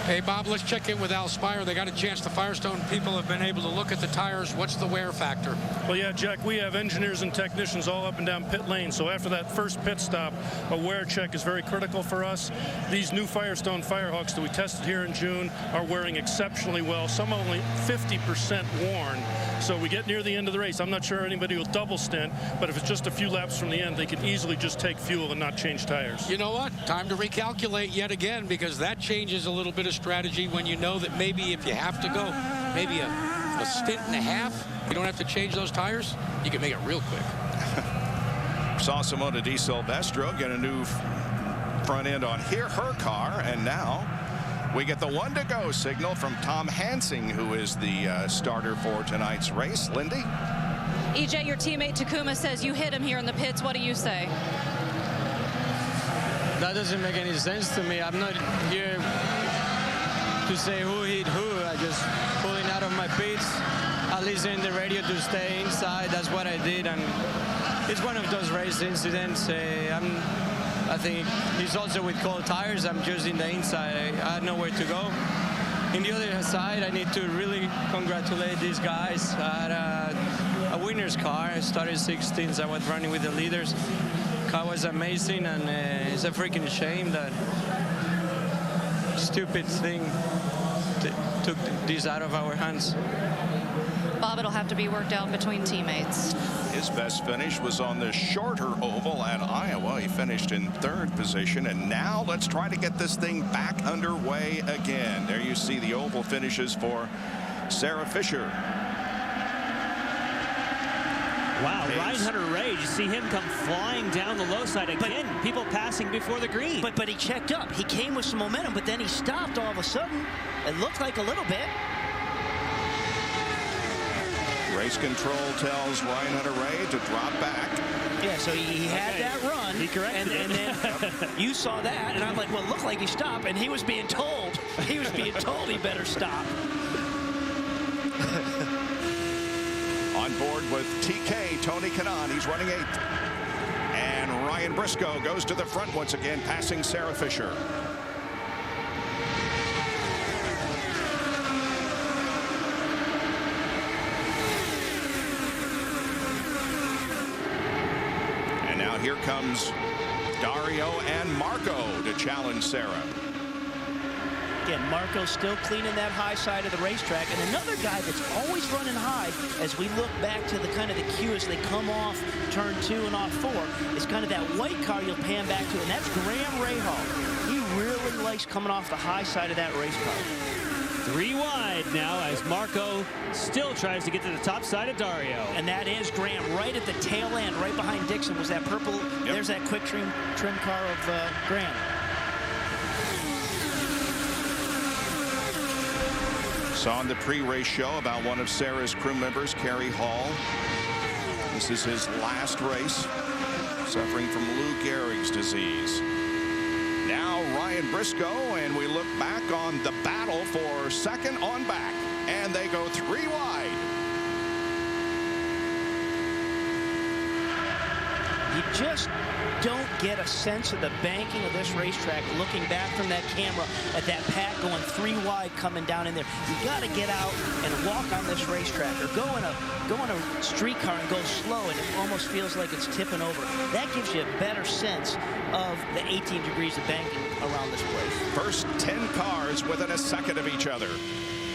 Hey, Bob, let's check in with Al Spire. They got a chance. The Firestone people have been able to look at the tires. What's the wear factor? Well, yeah, Jack, we have engineers and technicians all up and down pit lane. So after that first pit stop, a wear check is very critical for us. These new Firestone Firehawks that we tested here in June are wearing exceptionally well. Some only 50% worn. So we get near the end of the race. I'm not sure anybody will double stint, but if it's just a few laps from the end, they could easily just take fuel and not change tires. You know what? Time to recalculate yet again, because that changes a little bit of strategy when you know that maybe if you have to go maybe a stint and a half, you don't have to change those tires, you can make it real quick. Saw Simona Di Silvestro get a new front end on her car, and now we get the 1 to go signal from Tom Hansing, who is the starter for tonight's race. Lindy? EJ, your teammate Takuma says you hit him here in the pits. What do you say? That doesn't make any sense to me. I'm not here to say who hit who. I just pulling out of my pits. I listen to the radio to stay inside. That's what I did, and it's one of those race incidents. I think he's also with cold tires. I'm just in the inside. I had nowhere to go. In the other side, I need to really congratulate these guys. I had a winner's car. I started 16th. I was running with the leaders. Car was amazing, and it's a freaking shame that stupid thing took this out of our hands. Bob, it'll have to be worked out between teammates. His best finish was on the shorter oval at Iowa. He finished in 3rd position, and now let's try to get this thing back underway again. There you see the oval finishes for Sarah Fisher. Wow, Ryan Hunter-Reay, you see him come flying down the low side again. People passing before the green. But he checked up. He came with some momentum, but then he stopped all of a sudden. It looked like a little bit. Ray Race control tells Ryan Hunter-Reay to drop back. Yeah, so he had that run. He corrected and then you saw that, and I'm like, well, it looked like he stopped, and he was being told. He was being told he better stop. On board with TK, Tony Kanaan. He's running 8th. And Ryan Briscoe goes to the front once again, passing Sarah Fisher. And now here comes Dario and Marco to challenge Sarah. Again, Marco's still cleaning that high side of the racetrack. And another guy that's always running high, as we look back to the kind of the cue as they come off turn 2 and off 4, is kind of that white car you'll pan back to, and that's Graham Rahal. He really likes coming off the high side of that race car. 3 wide now as Marco still tries to get to the top side of Dario. And that is Graham right at the tail end, right behind Dixon was that purple. Yep. There's that quick trim car of Graham. Saw in the pre-race show about one of Sarah's crew members, Kerry Hall. This is his last race, suffering from Lou Gehrig's disease. Now Ryan Briscoe, and we look back on the battle for second on back, and they go 3 wide. You just don't get a sense of the banking of this racetrack looking back from that camera at that pack going 3 wide coming down in there. You got to get out and walk on this racetrack, or go in a streetcar and go slow, and it almost feels like it's tipping over. That gives you a better sense of the 18 degrees of banking around this place. First 10 cars within a second of each other.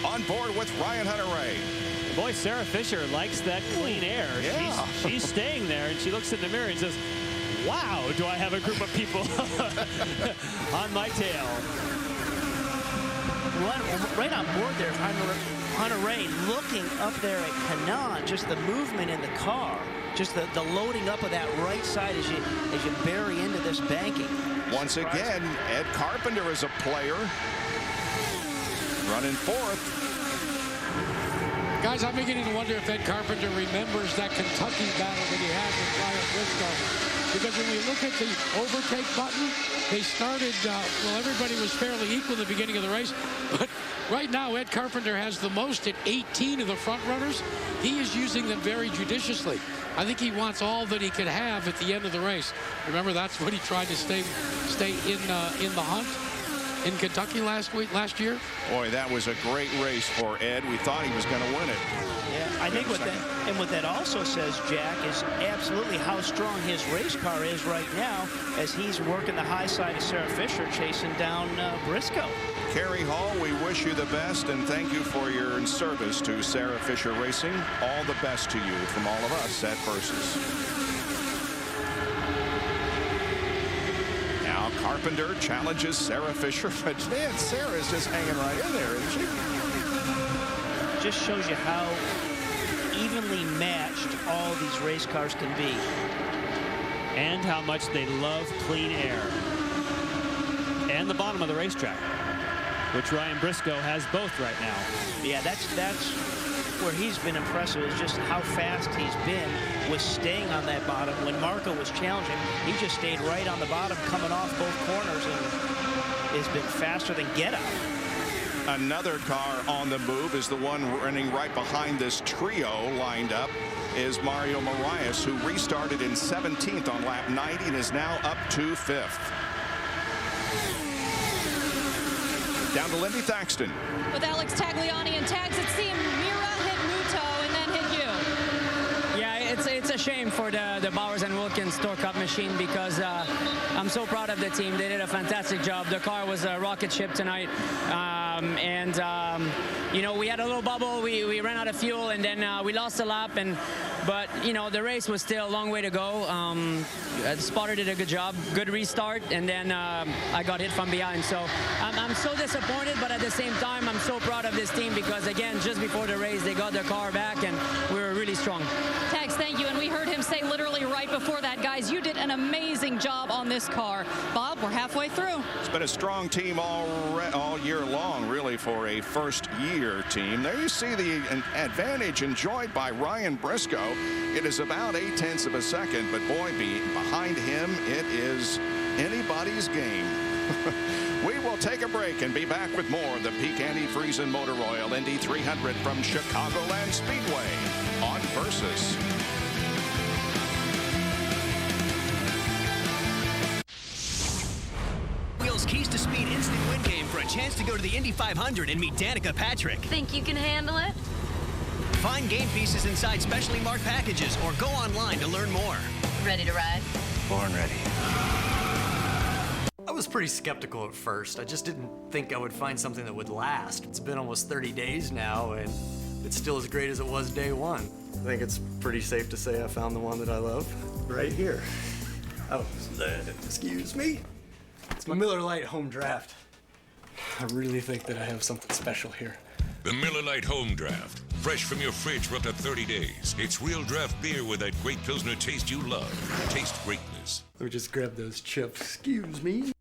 On board with Ryan Hunter-Reay. Boy, Sarah Fisher likes that clean air. Yeah. She's staying there, and she looks in the mirror and says, wow, do I have a group of people on my tail. Right on board there, Hunter-Reay looking up there at Kanaan, just the movement in the car, just the loading up of that right side as you bury into this banking. Once again, Ed Carpenter is a player, running 4th. Guys, I'm beginning to wonder if Ed Carpenter remembers that Kentucky battle that he had with Ryan Briscoe. Because when we look at the overtake button, they started, well, everybody was fairly equal in the beginning of the race. But right now, Ed Carpenter has the most at 18 of the front runners. He is using them very judiciously. I think he wants all that he could have at the end of the race. Remember, that's what he tried to stay in the hunt in Kentucky last year. Boy, that was a great race for Ed. We thought he was going to win it. Yeah, I think what that also says, Jack, is absolutely how strong his race car is right now as he's working the high side of Sarah Fisher, chasing down Briscoe. Kerry Hall, we wish you the best, and thank you for your service to Sarah Fisher Racing. All the best to you from all of us at Versus. Now Carpenter challenges Sarah Fisher, but man, Sarah's just hanging right in there, isn't she? Just shows you how evenly matched all these race cars can be. And how much they love clean air. And the bottom of the racetrack, which Ryan Briscoe has both right now. Yeah, that's where he's been impressive, is just how fast he's been with staying on that bottom. When Marco was challenging, he just stayed right on the bottom, coming off both corners, and has been faster than get out. Another car on the move is the one running right behind this trio lined up is Mario Marias, who restarted in 17th on lap 90 and is now up to 5th. Down to Lindy Thaxton. With Alex Tagliani and tags, it seemed Mira hit Muto and then hit you. Yeah, it's a shame for the Bowers and Wilkins Tour Cup machine, because I'm so proud of the team. They did a fantastic job. The car was a rocket ship tonight. You know, we had a little bubble. We ran out of fuel, and then we lost a lap. But you know, the race was still a long way to go. Spotter did a good job, good restart, and then I got hit from behind. So I'm so disappointed, but at the same time, I'm so proud of this team, because again, just before the race, they got their car back, and we were really strong. Tags, Yes, thank you. And we heard him say literally right before that, guys, you did an amazing job on this car. Bob, we're halfway through. It's been a strong team all year long, really, for a first-year team. There you see the advantage enjoyed by Ryan Briscoe. It is about 0.8 of a second, but boy, behind him, it is anybody's game. We will take a break and be back with more of the Peak Antifreeze and Motor Oil Indy 300 from Chicagoland Speedway on Versus. Wheels Keys to Speed instant win game for a chance to go to the Indy 500 and meet Danica Patrick. Think you can handle it? Find game pieces inside specially marked packages or go online to learn more. Ready to ride? Born ready. I was pretty skeptical at first. I just didn't think I would find something that would last. It's been almost 30 days now, and it's still as great as it was day one. I think it's pretty safe to say I found the one that I love right here. Oh, excuse me. It's my Miller Lite Home Draft. I really think that I have something special here. The Miller Lite Home Draft. Fresh from your fridge for up to 30 days. It's real draft beer with that great Pilsner taste you love. Taste greatness. Let me just grab those chips. Excuse me.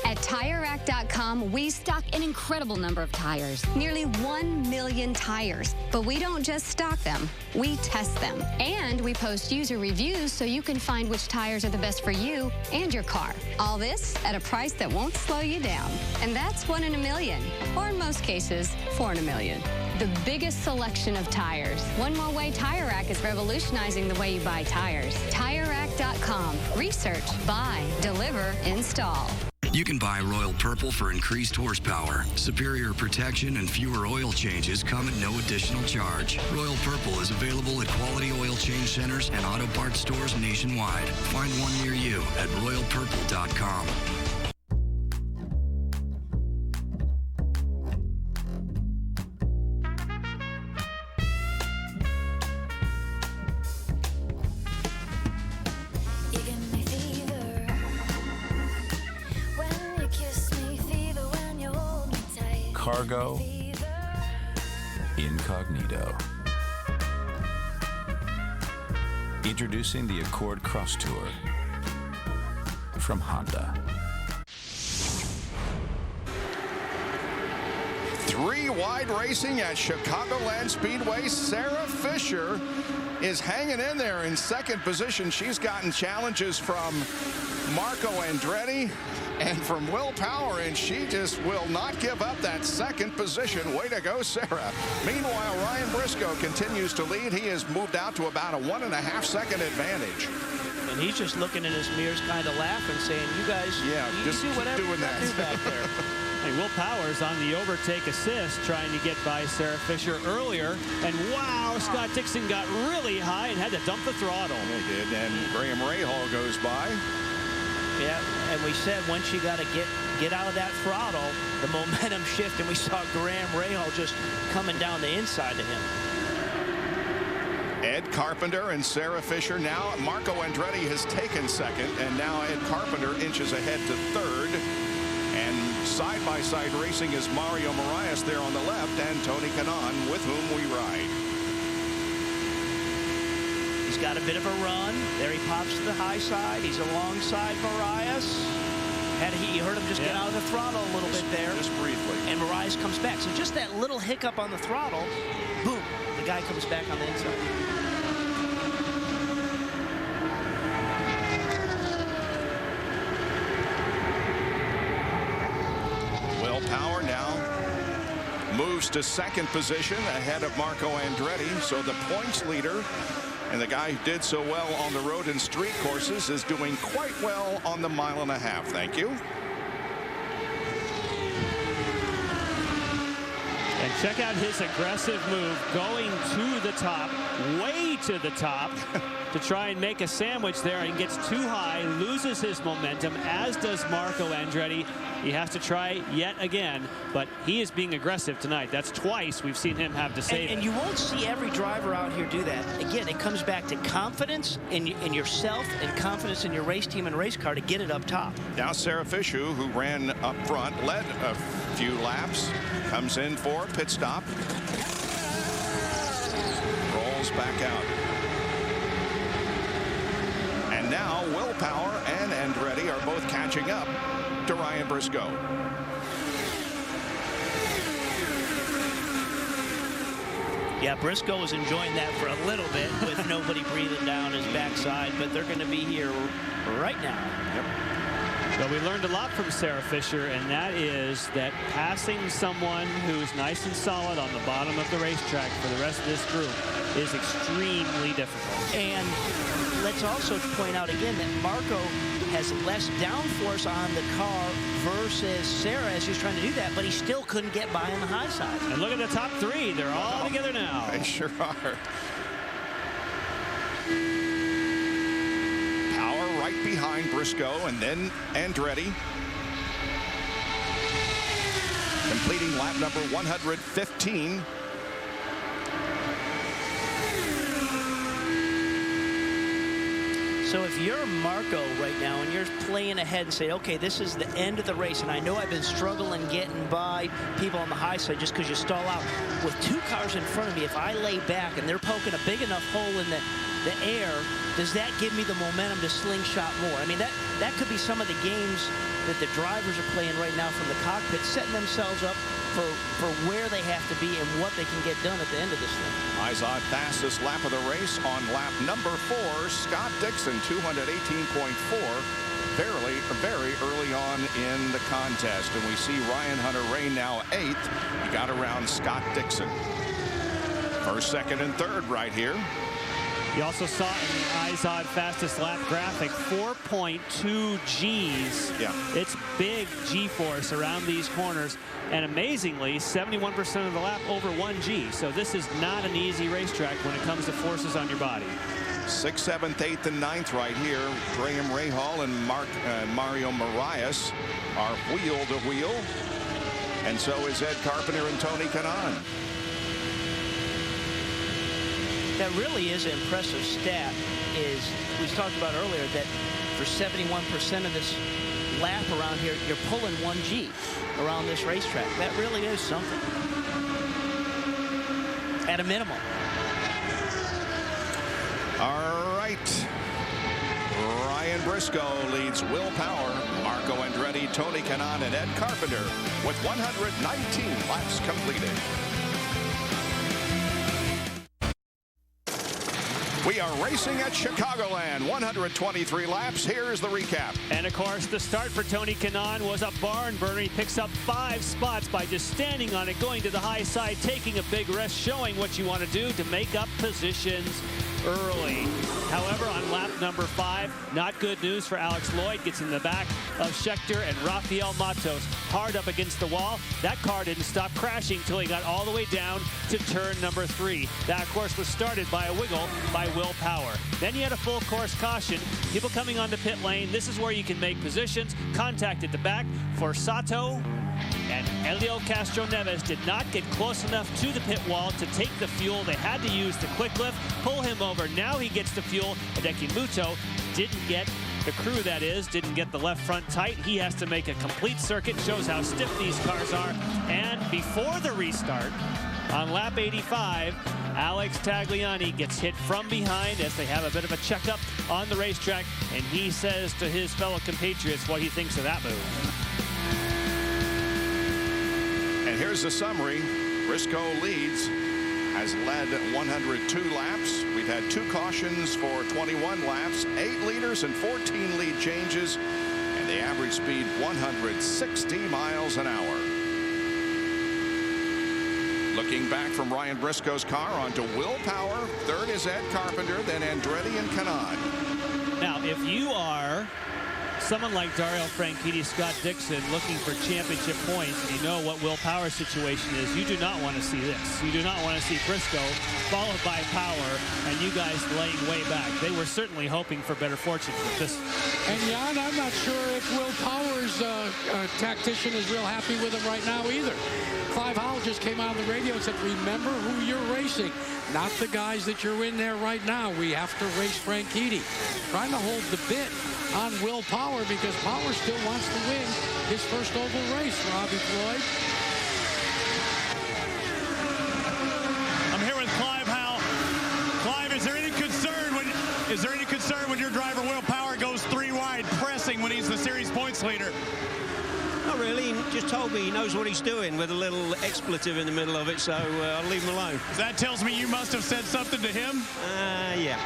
At TireRack.com, we stock an incredible number of tires, nearly 1 million tires. But we don't just stock them, we test them. And we post user reviews so you can find which tires are the best for you and your car. All this at a price that won't slow you down. And that's 1 in a million, or in most cases, 4 in a million. The biggest selection of tires. One more way Tire Rack is revolutionizing the way you buy tires. TireRack.com. Research, buy, deliver, install. You can buy Royal Purple for increased horsepower. Superior protection and fewer oil changes come at no additional charge. Royal Purple is available at quality oil change centers and auto parts stores nationwide. Find one near you at royalpurple.com. Cargo Incognito. Introducing the Accord Cross Tour from Honda. 3 wide racing at Chicagoland Speedway. Sarah Fisher is hanging in there in second position. She's gotten challenges from Marco Andretti and from Will Power, and she just will not give up that second position. Way to go, Sarah. Meanwhile, Ryan Briscoe continues to lead. He has moved out to about a 1.5 second advantage. And he's just looking in his mirrors, kind of laughing, saying, you guys, you just do whatever doing you that. do back there. Hey, Will Powers on the overtake assist, trying to get by Sarah Fisher earlier. And wow, Scott Dixon got really high and had to dump the throttle. He did, and Graham Rahal goes by. Yeah, and we said once you got to get out of that throttle, the momentum shift, and we saw Graham Rahal just coming down the inside of him. Ed Carpenter and Sarah Fisher now. Marco Andretti has taken second, and now Ed Carpenter inches ahead to third. And side-by-side racing is Mario Moraes there on the left, and Tony Kanaan, with whom we ride. He's got a bit of a run. There he pops to the high side. He's alongside Moraes. You heard him just get out of the throttle a little bit there. Just briefly. And Moraes comes back. So just that little hiccup on the throttle, boom, the guy comes back on the inside. Will Power now moves to second position ahead of Marco Andretti. So the points leader and the guy who did so well on the road and street courses is doing quite well on the 1.5 miles. Thank you. And check out his aggressive move, going to the top, way to the top, to try and make a sandwich there, and gets too high, loses his momentum, as does Marco Andretti. He has to try yet again, but he is being aggressive tonight. That's twice we've seen him have to save it. And you won't see every driver out here do that. Again, it comes back to confidence in yourself and confidence in your race team and race car to get it up top. Now Sarah Fisher, who ran up front, led a few laps, comes in for a pit stop. Rolls back out. now Will Power and Andretti are both catching up to Ryan Briscoe. Yeah, Briscoe was enjoying that for a little bit with nobody breathing down his backside, but they're going to be here right now. Yep. Well, we learned a lot from Sarah Fisher, and that is that passing someone who's nice and solid on the bottom of the racetrack for the rest of this group is extremely difficult. And let's also point out again that Marco has less downforce on the car versus Sarah as he's trying to do that, but he still couldn't get by on the high side. And look at the top three. They're all together now. They sure are. Power right behind Briscoe and then Andretti. Completing lap number 115. So if you're Marco right now and you're playing ahead and say, okay, this is the end of the race, and I know I've been struggling getting by people on the high side just because you stall out. With two cars in front of me, if I lay back and they're poking a big enough hole in the air, does that give me the momentum to slingshot more? I mean, that could be some of the games that the drivers are playing right now from the cockpit, setting themselves up for where they have to be and what they can get done at the end of this thing. IZOD fastest lap of the race on lap number 4. Scott Dixon, 218.4. Very early on in the contest. And we see Ryan Hunter-Reay now 8th. He got around Scott Dixon. First, second, and third right here. You also saw in the IZOD fastest lap graphic 4.2 Gs. Yeah. It's big G-force around these corners. And amazingly, 71% of the lap over 1 G. So this is not an easy racetrack when it comes to forces on your body. 6th, 7th, 8th, and 9th right here. Graham Rahal and Mario Marias are wheel to wheel. And so is Ed Carpenter and Tony Kanaan. That really is an impressive stat. Is we talked about earlier that for 71% of this lap around here, you're pulling 1 G around this racetrack. That really is something. At a minimum. All right. Ryan Briscoe leads Will Power, Marco Andretti, Tony Kanaan, and Ed Carpenter with 119 laps completed. We are racing at Chicagoland, 123 laps. Here's the recap. And of course, the start for Tony Kanaan was a barn burner. He picks up 5 spots by just standing on it, going to the high side, taking a big rest, showing what you want to do to make up positions early. However, on lap number 5, not good news for Alex Lloyd. Gets in the back of Scheckter and Rafael Matos hard up against the wall. That car didn't stop crashing until he got all the way down to turn number 3. That, of course, was started by a wiggle by Will Power. Then you had a full course caution. People coming onto pit lane. This is where you can make positions. Contact at the back for Sato. And Helio Castro-Neves did not get close enough to the pit wall to take the fuel. They had to use the quick lift, pull him over. Now he gets the fuel. Hideki Muto didn't get the crew, that is, didn't get the left front tight. He has to make a complete circuit. Shows how stiff these cars are. And before the restart, on lap 85, Alex Tagliani gets hit from behind as they have a bit of a checkup on the racetrack. And he says to his fellow compatriots what he thinks of that move. And here's the summary. Briscoe leads, has led 102 laps. We've had 2 cautions for 21 laps, 8 leaders and 14 lead changes, and the average speed 160 miles an hour. Looking back from Ryan Briscoe's car onto Will Power. Third is Ed Carpenter, then Andretti and Kanaan. Now, if you are someone like Dario Franchitti, Scott Dixon, looking for championship points, and you know what Will Power's situation is, you do not want to see this. You do not want to see Briscoe followed by Power and you guys laying way back. They were certainly hoping for better fortune with this. And Jan, I'm not sure if Will Power's tactician is real happy with him right now either. Clive Howell just came on the radio and said, remember who you're racing, not the guys that you're in there right now. We have to race Franchitti. Trying to hold the bit on Will Power because Power still wants to win his first oval race, Robbie Floyd. I'm here with Clive Howell. Clive, is there any concern when your driver Will Power race leader? Not really. He just told me he knows what he's doing with a little expletive in the middle of it, so I'll leave him alone. That tells me you must have said something to him? Yeah.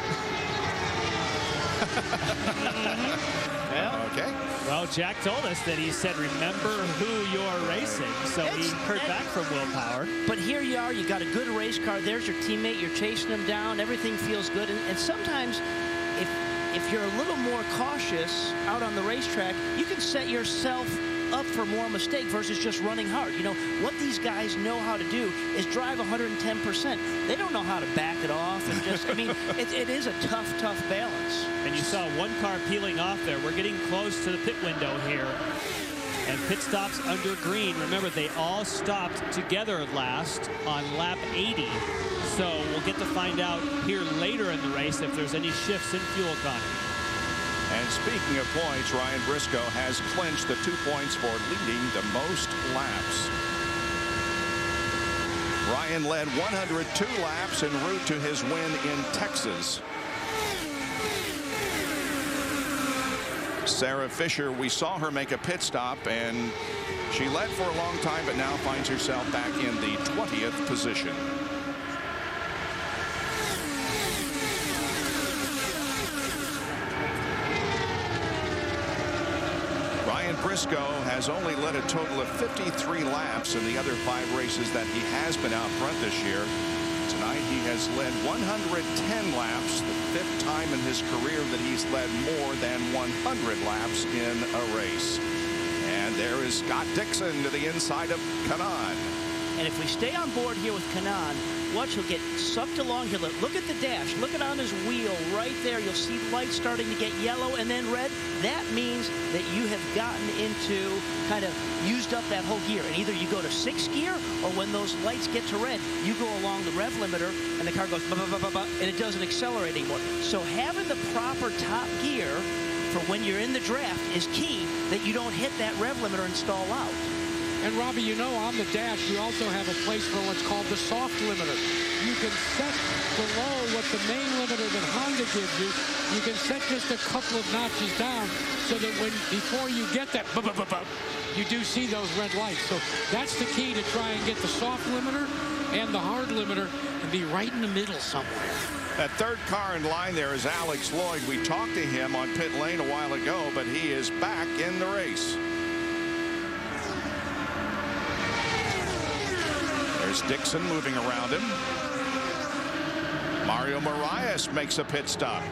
Well, okay. Well, Jack told us that he said, remember who you're racing. So he heard back from Will Power. But here you are. You got a good race car. There's your teammate. You're chasing him down. Everything feels good. And sometimes if you're a little more cautious out on the racetrack, you can set yourself up for more mistake versus just running hard. You know, what these guys know how to do is drive 110%. They don't know how to back it off and just, I mean, it is a tough balance. And you saw one car peeling off there. We're getting close to the pit window here. And pit stops under green. Remember, they all stopped together last on lap 80. So we'll get to find out here later in the race if there's any shifts in fuel economy. And speaking of points, Ryan Briscoe has clinched the 2 points for leading the most laps. Ryan led 102 laps en route to his win in Texas. Sarah Fisher, we saw her make a pit stop, and she led for a long time, but now finds herself back in the 20th position. Ryan Briscoe has only led a total of 53 laps in the other 5 races that he has been out front this year. Tonight he has led 110 laps, the 5th time in his career that he's led more than 100 laps in a race. And there is Scott Dixon to the inside of Kanaan. And if we stay on board here with Kanaan, watch, he'll get sucked along here. Look at the dash. Look at on his wheel right there. You'll see lights starting to get yellow and then red. That means that you have gotten into kind of used up that whole gear. And either you go to 6th gear, or when those lights get to red, you go along the rev limiter and the car goes ba ba ba ba ba, and it doesn't accelerate anymore. So having the proper top gear for when you're in the draft is key, that you don't hit that rev limiter and stall out. And Robbie, you know, on the dash, you also have a place for what's called the soft limiter. You can set below what the main limiter that Honda gives you. You can set just a couple of notches down so that before you get that, you do see those red lights. So that's the key, to try and get the soft limiter and the hard limiter and be right in the middle somewhere. That third car in line there is Alex Lloyd. We talked to him on pit lane a while ago, but he is back in the race. There's Dixon moving around him. Mario Marias makes a pit stop.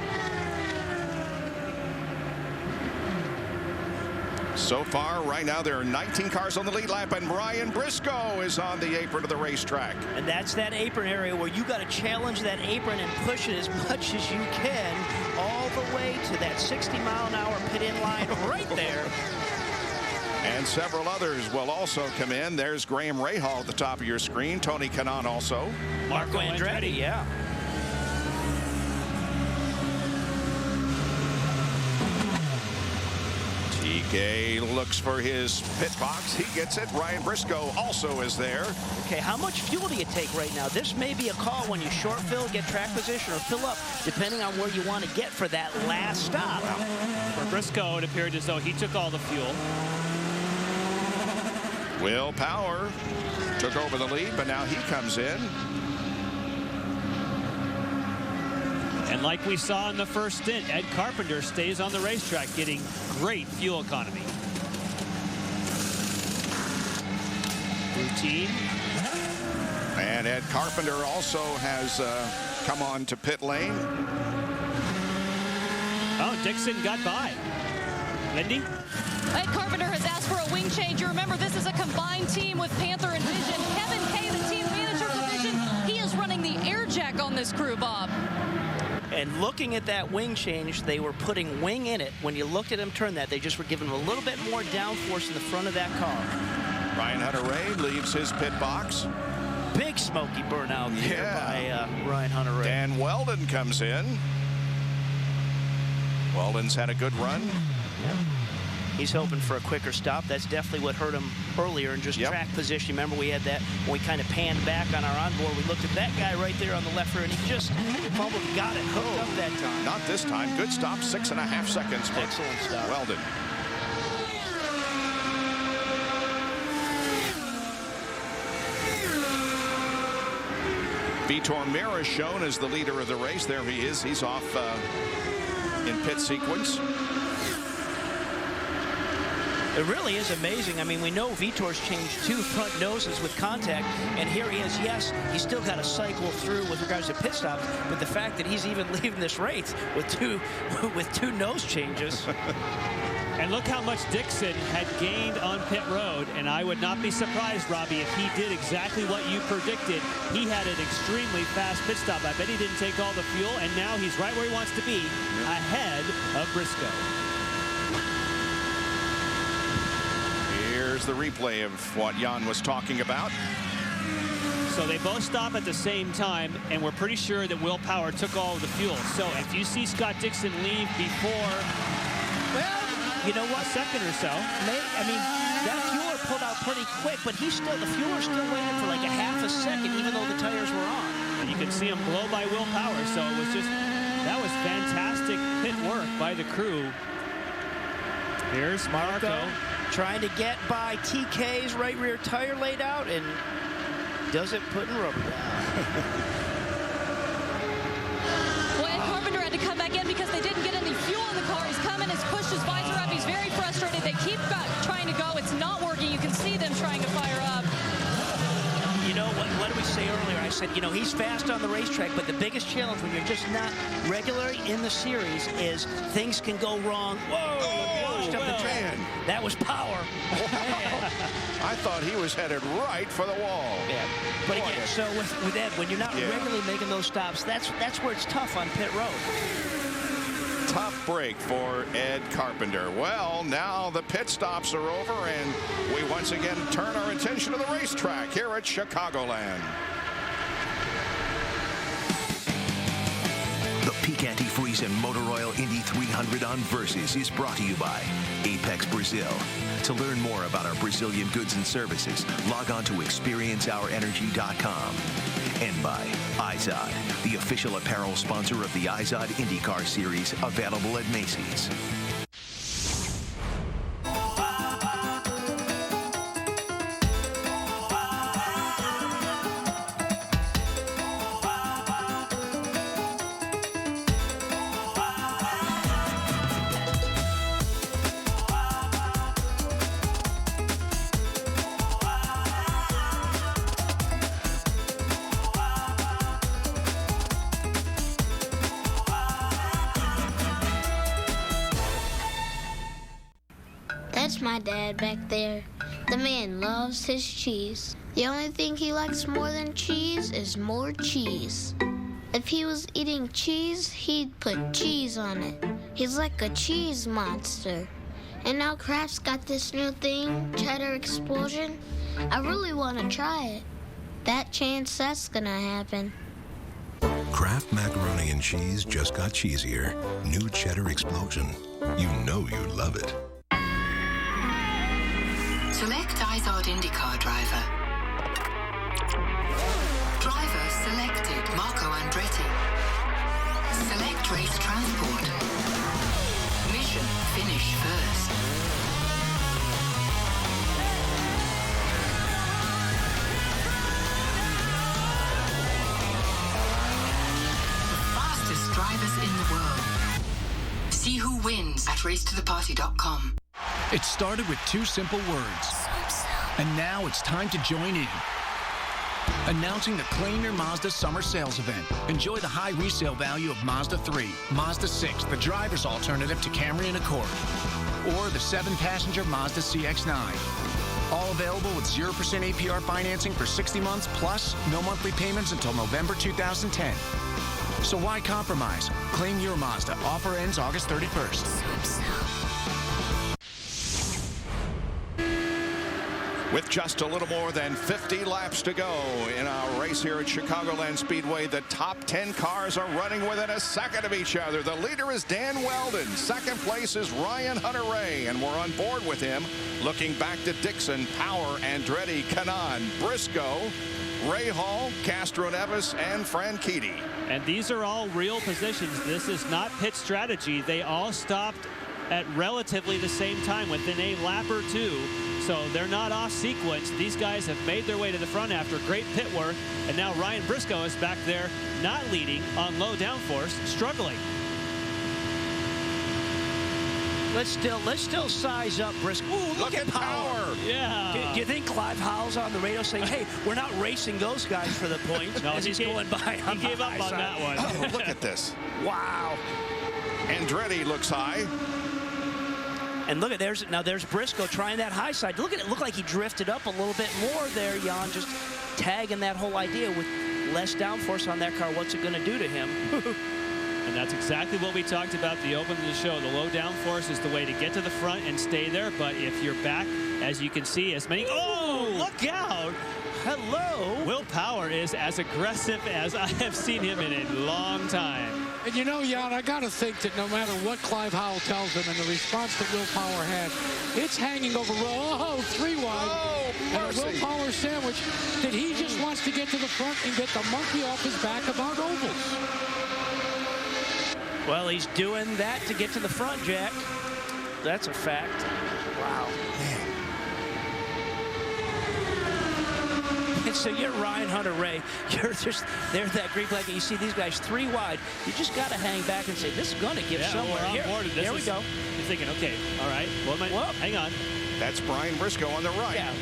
So far, right now, there are 19 cars on the lead lap, and Ryan Briscoe is on the apron of the racetrack. And that's that apron area where you got to challenge that apron and push it as much as you can all the way to that 60-mile-an-hour pit-in line right there. And several others will also come in. There's Graham Rahal at the top of your screen. Tony Kanaan also. Marco Andretti, yeah. TK looks for his pit box. He gets it. Ryan Briscoe also is there. Okay, how much fuel do you take right now? This may be a call when you short fill, get track position, or fill up, depending on where you want to get for that last stop. For Briscoe, it appeared as though he took all the fuel. Will Power took over the lead, but now he comes in. And like we saw in the first stint, Ed Carpenter stays on the racetrack, getting great fuel economy. Routine. And Ed Carpenter also has come on to pit lane. Oh, Dixon got by. Lindy? Ed Carpenter has asked for a wing change. You remember, this is a combined team with Panther and Vision. Kevin Kay, the team manager for Vision, he is running the air jack on this crew, Bob. And looking at that wing change, they were putting wing in it. When you looked at him turn that, they just were giving him a little bit more downforce in the front of that car. Ryan Hunter-Reay leaves his pit box. Big smoky burnout there by Ryan Hunter-Reay. Dan Weldon comes in. Weldon's had a good run. He's hoping for a quicker stop. That's definitely what hurt him earlier in just track position. Remember, we had that when we kind of panned back on our onboard. We looked at that guy right there on the left rear, and he just probably got it hooked up that time. Not this time. Good stop, 6.5 seconds. Excellent stop. Weldon. Vitor Meira is shown as the leader of the race. There he is. He's off in pit sequence. It really is amazing. I mean, we know Vitor's changed 2 front noses with contact, and here he is. Yes, he's still got to cycle through with regards to pit stops, but the fact that he's even leaving this race with two nose changes. And look how much Dixon had gained on pit road, and I would not be surprised, Robbie, if he did exactly what you predicted. He had an extremely fast pit stop. I bet he didn't take all the fuel, and now he's right where he wants to be, ahead of Briscoe. Here's the replay of what Jan was talking about. So they both stop at the same time, and we're pretty sure that Will Power took all of the fuel. So if you see Scott Dixon leave before, well, you know what, second or so. I mean, that fueler pulled out pretty quick, but the fueler's still waiting for like a half a second, even though the tires were on. And you can see him blow by Will Power. So it was that was fantastic pit work by the crew. Here's Marco trying to get by TK's right rear tire laid out and doesn't put in rubber down. Well, Ed Carpenter had to come back in because they didn't get any fuel in the car. He's coming, has pushed his visor up. He's very frustrated. They keep trying to go. It's not working. You can see them trying to fire up. You know, what did we say earlier? I said, you know, he's fast on the racetrack, but the biggest challenge when you're just not regularly in the series is things can go wrong. Whoa! Up the track. That was Power. I thought he was headed right for the wall. Yeah. But again, so with Ed, when you're not regularly making those stops, that's where it's tough on pit road. Tough break for Ed Carpenter. Well, now the pit stops are over, and we once again turn our attention to the racetrack here at Chicagoland. The Peak Antifreeze and Motor Oil Indy 300 on Versus is brought to you by Apex Brazil. To learn more about our Brazilian goods and services, log on to experienceourenergy.com. And by IZOD, the official apparel sponsor of the IZOD IndyCar Series, available at Macy's. That's my dad back there. The man loves his cheese. The only thing he likes more than cheese is more cheese. If he was eating cheese, he'd put cheese on it. He's like a cheese monster. And now Kraft's got this new thing, Cheddar Explosion. I really want to try it. That chance that's gonna happen. Kraft macaroni and cheese just got cheesier. New Cheddar Explosion. You know you love it. Select IZOD IndyCar driver. Driver selected, Marco Andretti. Select race transport. Mission, finish first. The fastest drivers in the world. See who wins at racetotheparty.com. It started with 2 simple words, and now it's time to join in. Announcing the Claim Your Mazda Summer Sales Event. Enjoy the high resale value of Mazda 3, Mazda 6, the driver's alternative to Camry and Accord, or the 7-passenger Mazda CX-9. All available with 0% APR financing for 60 months, plus no monthly payments until November 2010. So why compromise? Claim your Mazda. Offer ends August 31st. With just a little more than 50 laps to go in our race here at Chicagoland Speedway, the top 10 cars are running within a second of each other. The leader is Dan Weldon. Second place is Ryan Hunter-Reay, and we're on board with him. Looking back to Dixon, Power, Andretti, Kanaan, Briscoe, Ray Hall, Castro Neves, and Franchitti. And these are all real positions. This is not pit strategy. They all stopped at relatively the same time, within a lap or two. So they're not off sequence. These guys have made their way to the front after great pit work. And now Ryan Briscoe is back there, not leading on low downforce, struggling. Let's still size up Briscoe. Ooh, look at power. Yeah. Do you think Clive Howell's on the radio saying, hey, we're not racing those guys for the points? No, as he's going by on he gave up on that one. Oh, look at this. Wow. Andretti looks high. And look at there's Briscoe trying that high side. Look at it. Looked like he drifted up a little bit more there, Jan, just tagging that whole idea with less downforce on that car. What's it going to do to him? And that's exactly what we talked about the open of the show. The low downforce is the way to get to the front and stay there. But if you're back, as you can see, as many... Oh, look out! Hello. Will Power is as aggressive as I have seen him in a long time. And you know, Jan, I got to think that no matter what Clive Howell tells him and the response that Will Power had, it's hanging over. Oh, 3 wide. Oh, mercy. And a Will Power sandwich that he just wants to get to the front and get the monkey off his back about ovals. Well, he's doing that to get to the front, Jack. That's a fact. Wow. And so you're Ryan Hunter-Reay. You're just there's that green flag. You see these guys 3 wide. You just got to hang back and say, this is going to give somewhere. Here we go. You're thinking, okay, all right. Hang on. That's Brian Briscoe on the right. Yeah.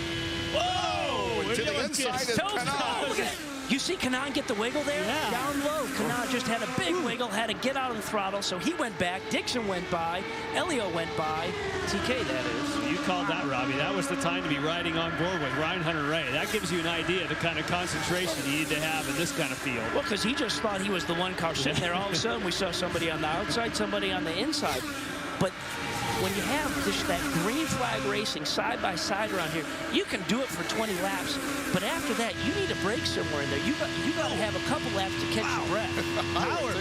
Whoa! To the inside is Kanaan. You see Kanaan get the wiggle there? Yeah. Down low. Kanaan just had a big wiggle, had to get out of the throttle, so he went back. Dixon went by. Elio went by. TK, that is. You called that, Robbie. That was the time to be riding on board with Ryan Hunter-Reay. That gives you an idea of the kind of concentration you need to have in this kind of field. Well, because he just thought he was the one car sitting there. All of a sudden, we saw somebody on the outside, somebody on the inside. But when you have just that green flag racing side by side around here, you can do it for 20 laps. But after that, you need a break somewhere in there. You got to have a couple laps to catch your breath.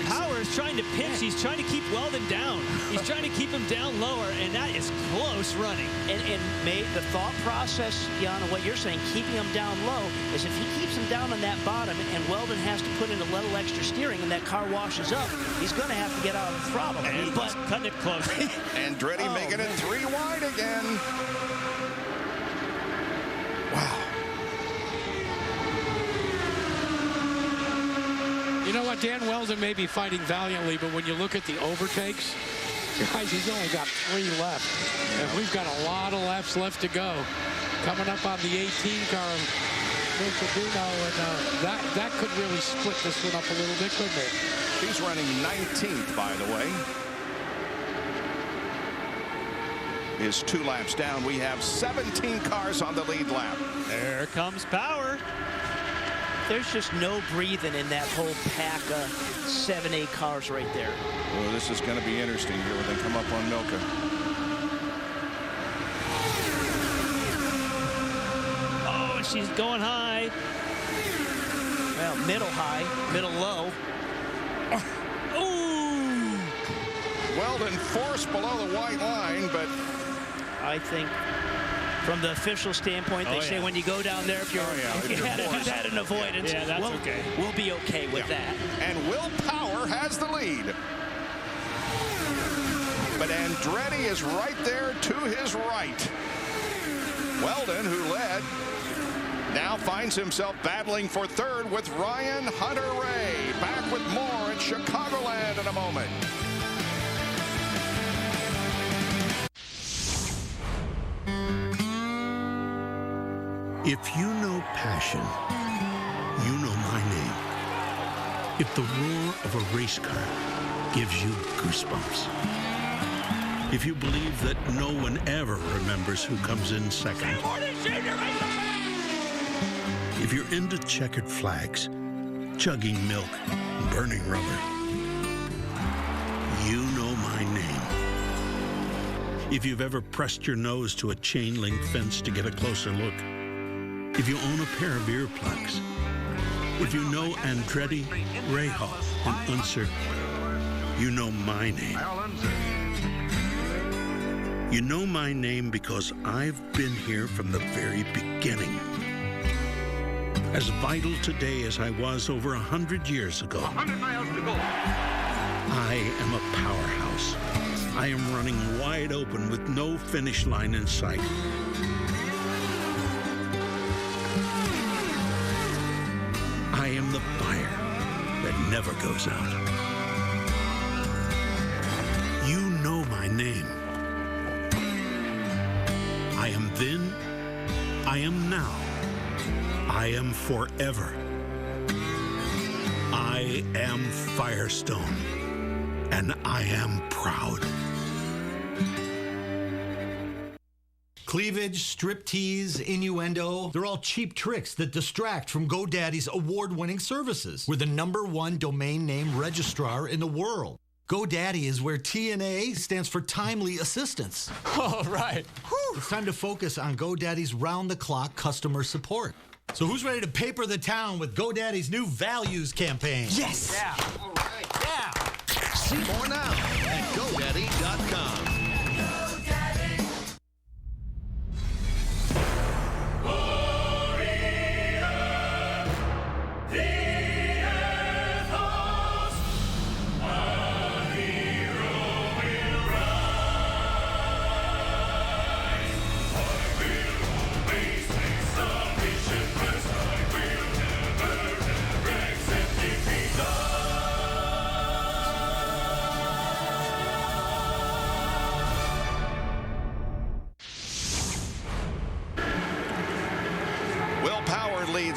Power is trying to pinch. He's trying to keep Weldon down. He's trying to keep him down lower, and that is close running. And the thought process, Jan, of what you're saying, keeping him down low, is if he keeps him down on that bottom and Weldon has to put in a little extra steering and that car washes up, he's going to have to get out of the throttle. And he's cutting it close. Andretti making it 3 wide again. Wow. You know what? Dan Weldon may be fighting valiantly, but when you look at the overtakes, guys, he's only got 3 left. And we've got a lot of laps left to go. Coming up on the 18 car, and that could really split this one up a little bit, couldn't it? He's running 19th, by the way. Is 2 laps down. We have 17 cars on the lead lap. There comes Power. There's just no breathing in that whole pack of 7-8 cars right there. Well, this is going to be interesting here when they come up on Milka. Oh, and she's going high. Well, middle high, middle low. Ooh. Weldon forced below the white line, but I think from the official standpoint, they say when you go down there, if you had to do that in avoidance, that's okay. We'll be okay with that. And Will Power has the lead. But Andretti is right there to his right. Weldon, who led, now finds himself battling for 3rd with Ryan Hunter-Reay. Back with more at Chicagoland in a moment. If you know passion, you know my name. If the roar of a race car gives you goosebumps. If you believe that no one ever remembers who comes in second. If you're into checkered flags, chugging milk, burning rubber, you know my name. If you've ever pressed your nose to a chain link fence to get a closer look, if you own a pair of earplugs, if you know Andretti, Rahal, and Unser, you know my name. You know my name because I've been here from the very beginning. As vital today as I was over 100 years ago. 100 miles to go. I am a powerhouse. I am running wide open with no finish line in sight. never goes out. You know my name. I am then, I am now, I am forever. I am Firestone, and I am proud. Cleavage, striptease, innuendo, they're all cheap tricks that distract from GoDaddy's award-winning services. We're the #1 domain name registrar in the world. GoDaddy is where TNA stands for Timely Assistance. All right. Whew. It's time to focus on GoDaddy's round-the-clock customer support. So who's ready to paper the town with GoDaddy's new values campaign? Yes! Yeah. All right. Yeah. See more now at GoDaddy.com.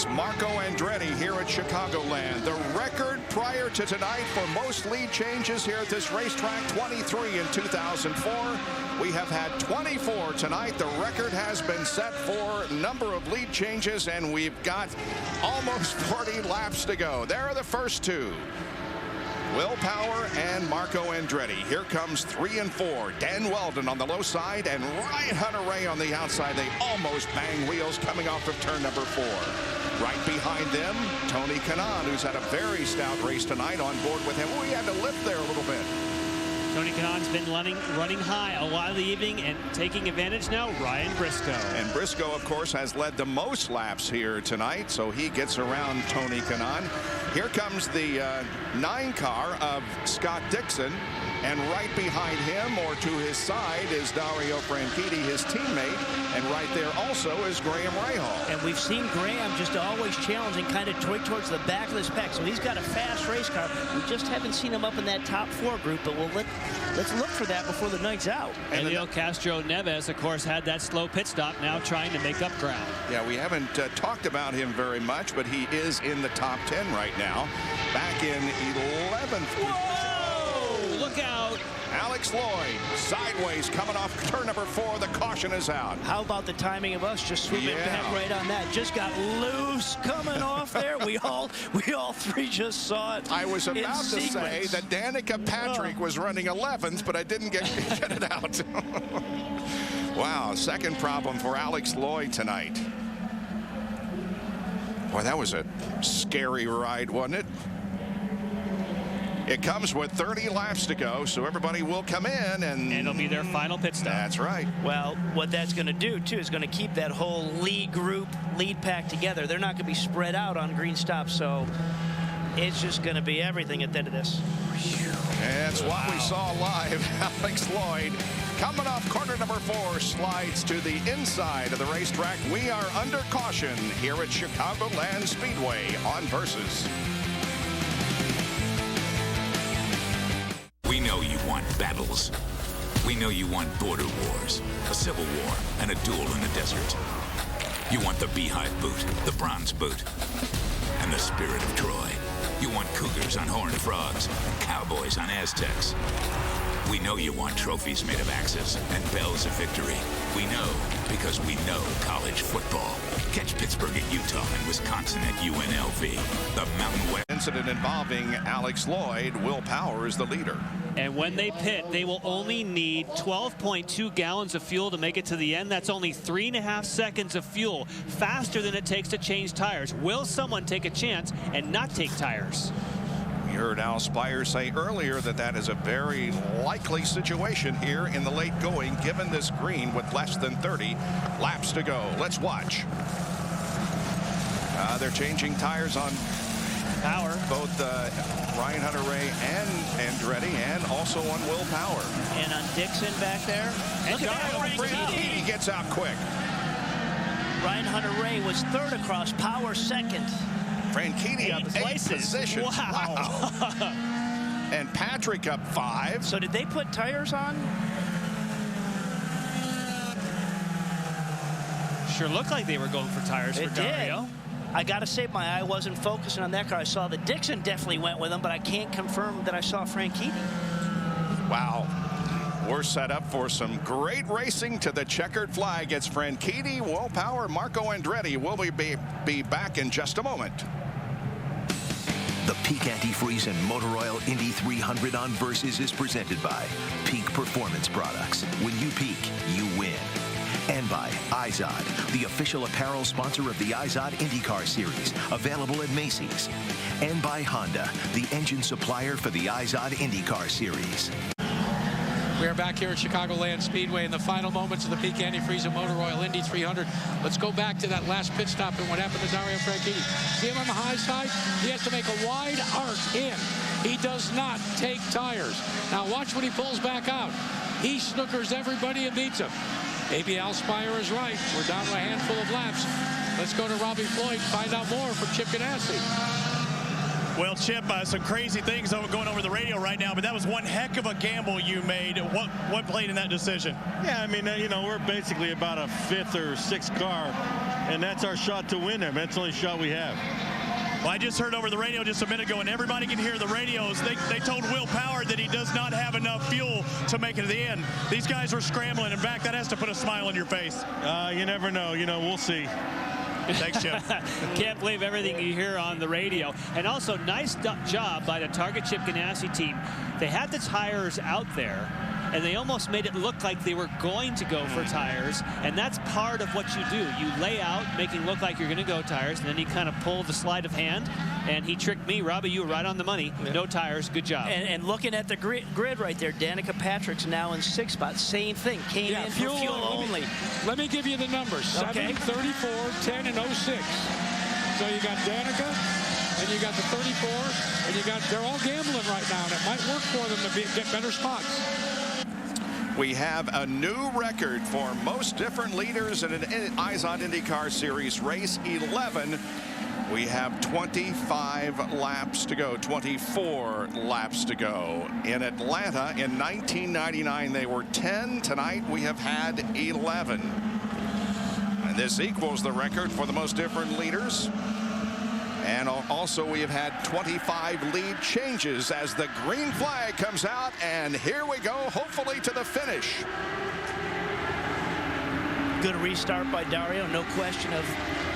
Marco Andretti here at Chicagoland. The record prior to tonight for most lead changes here at this racetrack, 23 in 2004. We have had 24 tonight. The record has been set for number of lead changes, and we've got almost 40 laps to go. There are the first two. Will Power and Marco Andretti. Here comes 3 and 4. Dan Weldon on the low side and Ryan Hunter-Reay on the outside. They almost bang wheels coming off of turn number 4. Right behind them, Tony Kanaan, who's had a very stout race tonight, on board with him. We had to lift there a little bit. Tony Kanaan's been running high a lot of the evening and taking advantage now, Ryan Briscoe. And Briscoe, of course, has led the most laps here tonight, so he gets around Tony Kanaan. Here comes the 9 car of Scott Dixon, and right behind him, or to his side, is Dario Franchitti, his teammate, and right there also is Graham Rahal. And we've seen Graham just always challenging kind of towards the back of this pack, so he's got a fast race car. We just haven't seen him up in that top 4 group, but let's look for that before the night's out. And Leo Castro Neves, of course, had that slow pit stop, now trying to make up ground. Yeah, we haven't talked about him very much, but he is in the top 10 right now. Back in 11th. Whoa! Look out. Alex Lloyd, sideways, coming off turn number 4. The caution is out. How about the timing of us just swooping back right on that? Just got loose coming off there. We all 3 just saw it. I was about to say that Danica Patrick was running 11th, but I didn't get it out. Wow, second problem for Alex Lloyd tonight. Boy, that was a scary ride, wasn't it? It comes with 30 laps to go, so everybody will come in, and it'll be their final pit stop. That's right. Well, what that's going to do, too, is going to keep that whole lead pack together. They're not going to be spread out on green stops, so it's just going to be everything at the end of this. That's what we saw live. Alex Lloyd coming off corner number 4, slides to the inside of the racetrack. We are under caution here at Chicagoland Speedway on Versus. We know you want battles. We know you want border wars, a civil war, and a duel in the desert. You want the Beehive boot, the Bronze boot, and the Spirit of Troy. You want cougars on horned frogs and cowboys on Aztecs. We know you want trophies made of axes and bells of victory. We know because we know college football. Catch Pittsburgh at Utah and Wisconsin at UNLV. The Mountain West incident involving Alex Lloyd. Will Power is the leader. And when they pit, they will only need 12.2 gallons of fuel to make it to the end. That's only 3.5 seconds of fuel, faster than it takes to change tires. Will someone take a chance and not take tires? We heard Al Spire say earlier that is a very likely situation here in the late going, given this green with less than 30 laps to go. Let's watch. They're changing tires on Power. Both Ryan Hunter-Reay and Andretti, and also on Will Power. And on Dixon back there. Look at that. He gets out quick. Ryan Hunter-Reay was 3rd across, Power 2nd. Franchitti up 8 positions. Wow. And Patrick up 5. So did they put tires on? Sure looked like they were going for tires for Dario. I got to say, my eye wasn't focusing on that car. I saw that Dixon definitely went with him, but I can't confirm that I saw Franchitti. Wow. We're set up for some great racing to the checkered flag. It's Franchitti, Will Power, Marco Andretti. We'll be back in just a moment. The Peak Antifreeze and Motor Oil Indy 300 on Versus is presented by Peak Performance Products. When you peak, you win. And by IZOD, the official apparel sponsor of the IZOD IndyCar Series, available at Macy's. And by Honda, the engine supplier for the IZOD IndyCar Series. We are back here at Chicagoland Speedway in the final moments of the Peak Antifreeze and Motor Oil Indy 300. Let's go back to that last pit stop and what happened to Dario Franchitti. See him on the high side? He has to make a wide arc in. He does not take tires. Now watch when he pulls back out. He snookers everybody and beats him. Maybe Al Spire is right. We're down to a handful of laps. Let's go to Robbie Floyd, find out more from Chip Ganassi. Well, Chip, some crazy things going over the radio right now, but that was one heck of a gamble you made. What played in that decision? Yeah, I mean, you know, we're basically about a 5th or 6th car, and that's our shot to win him. That's the only shot we have. Well, I just heard over the radio just a minute ago, and everybody can hear the radios. They told Will Power that he does not have enough fuel to make it to the end. These guys were scrambling. In fact, that has to put a smile on your face. You never know. You know, we'll see. Thanks, Chip. Can't believe everything you hear on the radio. And also, nice job by the Target Chip Ganassi team. They had the tires out there, and they almost made it look like they were going to go for tires. And that's part of what you do. You lay out, making it look like you're going to go tires, and then you kind of pull the sleight of hand. And he tricked me. Robbie, you were right on the money. Yeah. No tires. Good job. And looking at the grid right there, Danica Patrick's now in 6th spot. Same thing. Came in for fuel only. Let me give you the numbers. 7, 34, 10, and 06. So you got Danica, and you got the 34, and you got, they're all gambling right now, and it might work for them to get better spots. We have a new record for most different leaders in an IZOD IndyCar Series race 11. We have 25 laps to go, 24 laps to go. In Atlanta in 1999, they were 10. Tonight, we have had 11. And this equals the record for the most different leaders. And also, we have had 25 lead changes as the green flag comes out. And here we go, hopefully to the finish. Good restart by Dario, no question of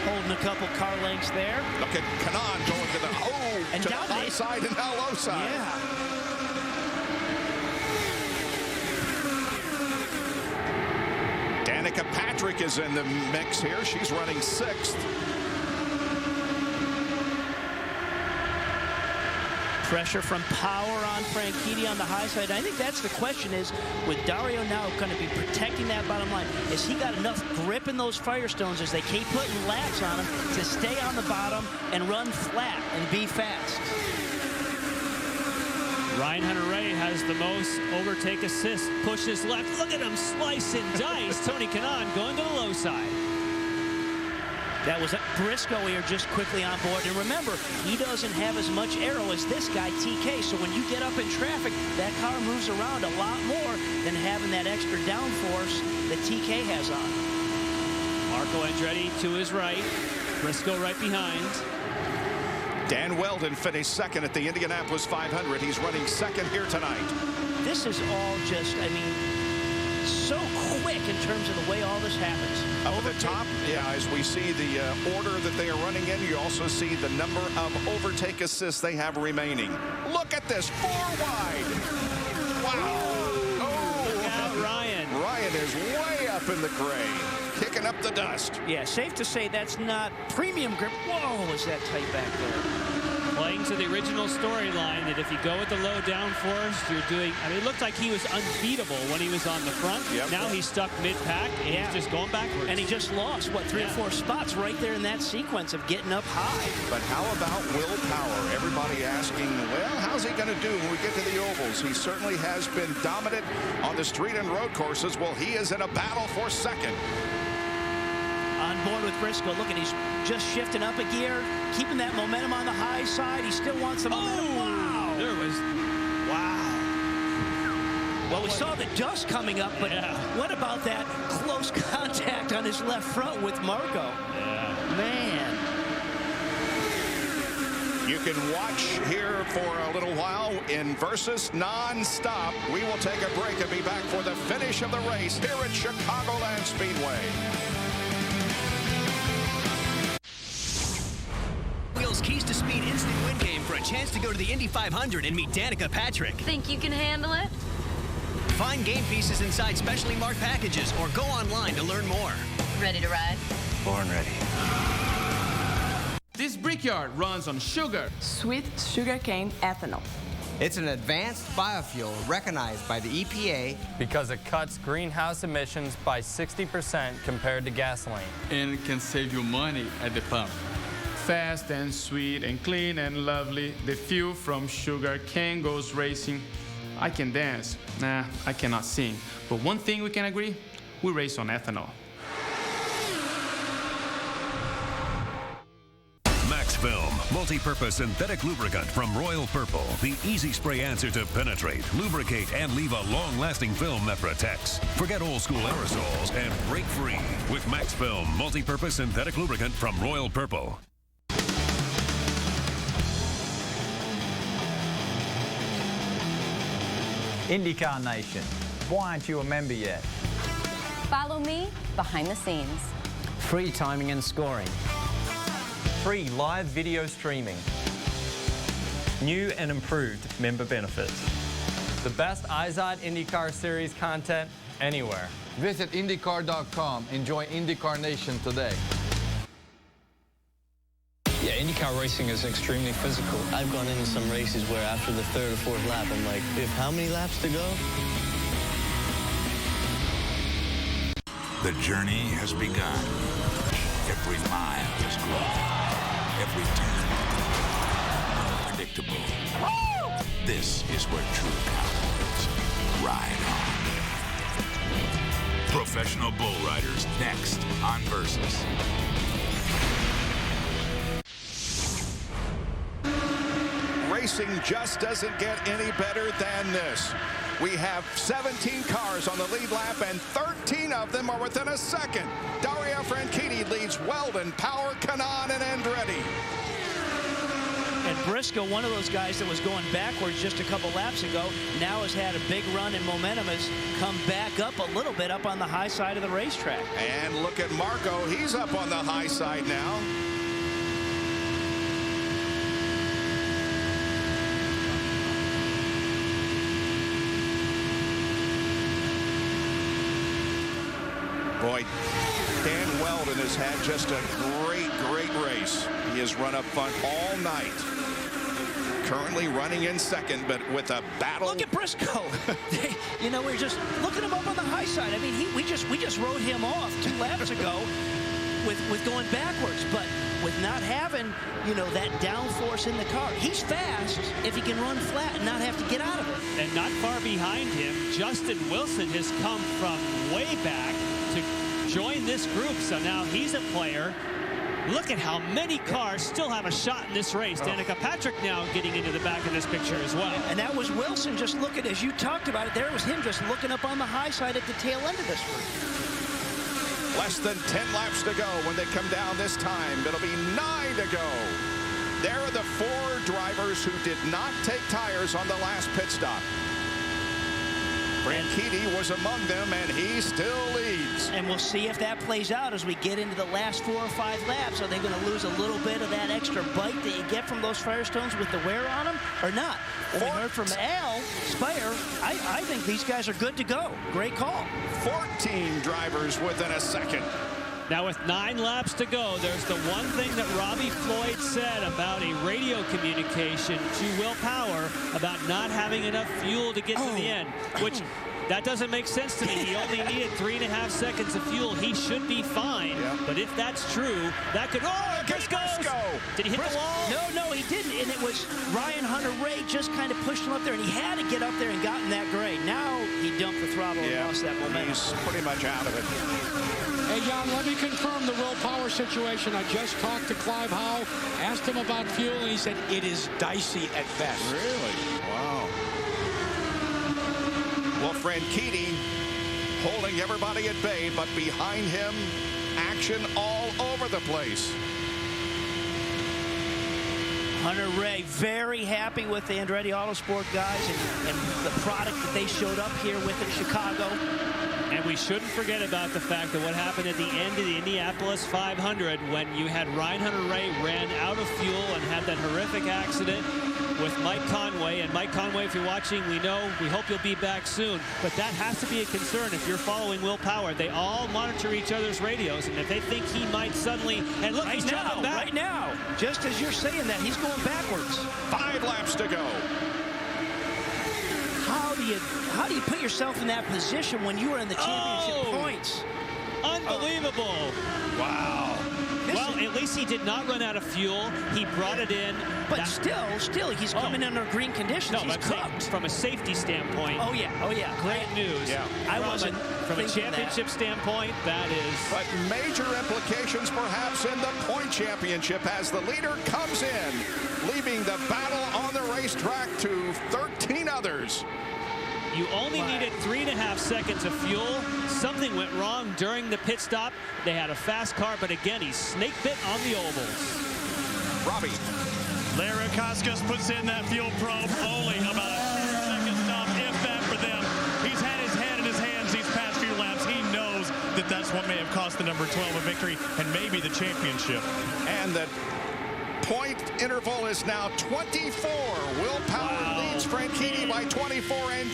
holding a couple car lengths there. Look at Kanan going to the and to the high side and now low side. Yeah. Danica Patrick is in the mix here. She's running 6th. Pressure from Power on Franchitti on the high side. I think that's the question is, with Dario now going to be protecting that bottom line, has he got enough grip in those Firestones as they keep putting laps on him to stay on the bottom and run flat and be fast? Ryan Hunter-Reay has the most overtake assist, pushes left. Look at him slice and dice. Tony Kanaan going to the low side. That was Briscoe here just quickly on board. And remember, he doesn't have as much aero as this guy, TK. So when you get up in traffic, that car moves around a lot more than having that extra downforce that TK has on. Marco Andretti to his right. Briscoe right behind. Dan Weldon finished 2nd at the Indianapolis 500. He's running 2nd here tonight. This is all just, I mean, so quick in terms of the way all this happens. Up at the top, yeah, as we see the order that they are running in, you also see the number of overtake assists they have remaining. Look at this, 4 wide. Wow. Oh, look out, Ryan. Ryan is way up in the gray, kicking up the dust. Yeah, safe to say that's not premium grip. Whoa, is that tight back there. Playing to the original storyline that if you go with the low downforce, you're doing, I mean, it looked like he was unbeatable when he was on the front. Yep. Now he's stuck mid-pack, and he's just going backwards. And he just lost, what, 3 or 4 spots right there in that sequence of getting up high. But how about Will Power? Everybody asking, well, how's he going to do when we get to the ovals? He certainly has been dominant on the street and road courses. Well, he is in a battle for 2nd. On board with Briscoe. Look at, he's just shifting up a gear, keeping that momentum on the high side. He still wants the momentum. Wow. There was, wow. Well, we saw the dust coming up, but what about that close contact on his left front with Marco? Yeah. Man. You can watch here for a little while in Versus non-stop. We will take a break and be back for the finish of the race here at Chicagoland Speedway. Wheels Keys to Speed instant win game for a chance to go to the Indy 500 and meet Danica Patrick. Think you can handle it? Find game pieces inside specially marked packages or go online to learn more. Ready to ride? Born ready. This brickyard runs on sugar. Sweet sugarcane ethanol. It's an advanced biofuel recognized by the EPA because it cuts greenhouse emissions by 60% compared to gasoline. And can save you money at the pump. Fast and sweet and clean and lovely, the fuel from sugar cane goes racing. I can dance. Nah, I cannot sing. But one thing we can agree, we race on ethanol. Film, multi-purpose synthetic lubricant from Royal Purple. The easy spray answer to penetrate, lubricate, and leave a long-lasting film that protects. Forget old-school aerosols and break free with Max Film, multi-purpose synthetic lubricant from Royal Purple. IndyCar Nation, why aren't you a member yet? Follow me behind the scenes. Free timing and scoring. Free live video streaming. New and improved member benefits. The best IZOD IndyCar Series content anywhere. Visit IndyCar.com. Enjoy IndyCar Nation today. Yeah, IndyCar racing is extremely physical. I've gone into some races where after the third or fourth lap, I'm like, how many laps to go? The journey has begun. Every mile is growing. Every turn unpredictable. This is where true cowboys ride on. Professional bull riders next on Versus. Racing just doesn't get any better than this. We have 17 cars on the lead lap, and 13 of them are within a second. Dario Franchitti leads Weldon, Power, Kanaan, and Andretti. And Briscoe, one of those guys that was going backwards just a couple laps ago, now has had a big run and momentum, has come back up a little bit up on the high side of the racetrack. And look at Marco. He's up on the high side now. Boy, Dan Weldon has had just a great race. He has run up front all night. Currently running in second, but with a battle. Look at Briscoe. You know, we're just looking him up on the high side. I mean, we just wrote him off 2 laps ago with going backwards, but with not having, you know, that downforce in the car. He's fast if he can run flat and not have to get out of it. And not far behind him, Justin Wilson has come from way back to join this group. So now he's a player. Look at how many cars still have a shot in this race. Danica Patrick now getting into the back of this picture as well. And that was Wilson just looking, as you talked about it, there was him just looking up on the high side at the tail end of this race. Less than 10 laps to go when they come down this time. It'll be 9 to go. There are the 4 drivers who did not take tires on the last pit stop. Franchitti was among them, and he still leads. And we'll see if that plays out as we get into the last 4 or 5 laps. Are they going to lose a little bit of that extra bite that you get from those Firestones with the wear on them or not? Well, we heard from Al Spire. I think these guys are good to go. Great call. 14 drivers within a second. Now with 9 laps to go, there's the one thing that Robbie Floyd said about a radio communication to Will Power about not having enough fuel to get to the end, which that doesn't make sense to me. He only needed 3.5 seconds of fuel. He should be fine. But if that's true, that could... Oh, Briscoe! Did he hit the wall? No, he didn't. And it was Ryan Hunter-Reay just kind of pushed him up there, and he had to get up there and got in that grade. Now he dumped the throttle and lost that momentum. He's pretty much out of it. Hey, John, let me confirm the Will Power situation. I just talked to Clive Howe, asked him about fuel, and he said it is dicey at best. Really? Wow. Well, Franchitti holding everybody at bay, but behind him, action all over the place. Hunter Ray very happy with the Andretti Autosport guys and the product that they showed up here with in Chicago. And we shouldn't forget about the fact that what happened at the end of the Indianapolis 500 when you had Ryan Hunter-Reay ran out of fuel and had that horrific accident with Mike Conway. And Mike Conway, if you're watching, we hope you'll be back soon. But that has to be a concern if you're following Will Power. They all monitor each other's radios, and if they think he might suddenly, and look, he's jumping back. Right now, just as you're saying that, he's going backwards. 5 laps to go. How do you put yourself in that position when you are in the championship points? Unbelievable. Wow. Well, at least he did not run out of fuel. He brought it in. But still, he's coming under green conditions. No, he's but from a safety standpoint. Oh yeah. Great news. Yeah. I wasn't from a championship standpoint. That is. But major implications, perhaps, in the point championship as the leader comes in, leaving the battle on the racetrack to 13 others. You only needed 3.5 seconds of fuel. Something went wrong during the pit stop. They had a fast car, but again, he snake bit on the ovals. Robbie. Larry Koskas puts in that fuel probe. Only about a 2-second stop, if that, for them. He's had his head in his hands these past few laps. He knows that that's what may have cost the number 12 a victory and maybe the championship. And the point interval is now 24. Will Power leads Franchitti by 24, and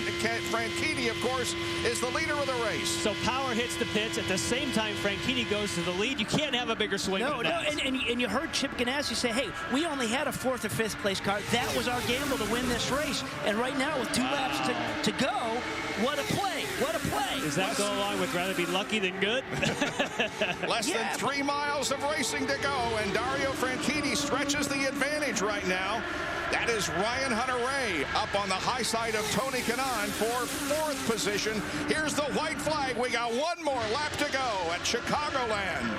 Franchitti, of course, is the leader of the race. So Power hits the pits at the same time Franchitti goes to the lead. You can't have a bigger swing than that. And you heard Chip Ganassi say, hey, we only had a 4th or 5th place car. That was our gamble to win this race. And right now, with 2 laps to go, what a play. What a play. Does that go along with rather be lucky than good? Less than 3 miles of racing to go, and Dario Franchitti stretches the advantage right now. That is Ryan Hunter-Reay up on the high side of Tony Kanaan for 4th position. Here's the white flag. We got 1 more lap to go at Chicagoland.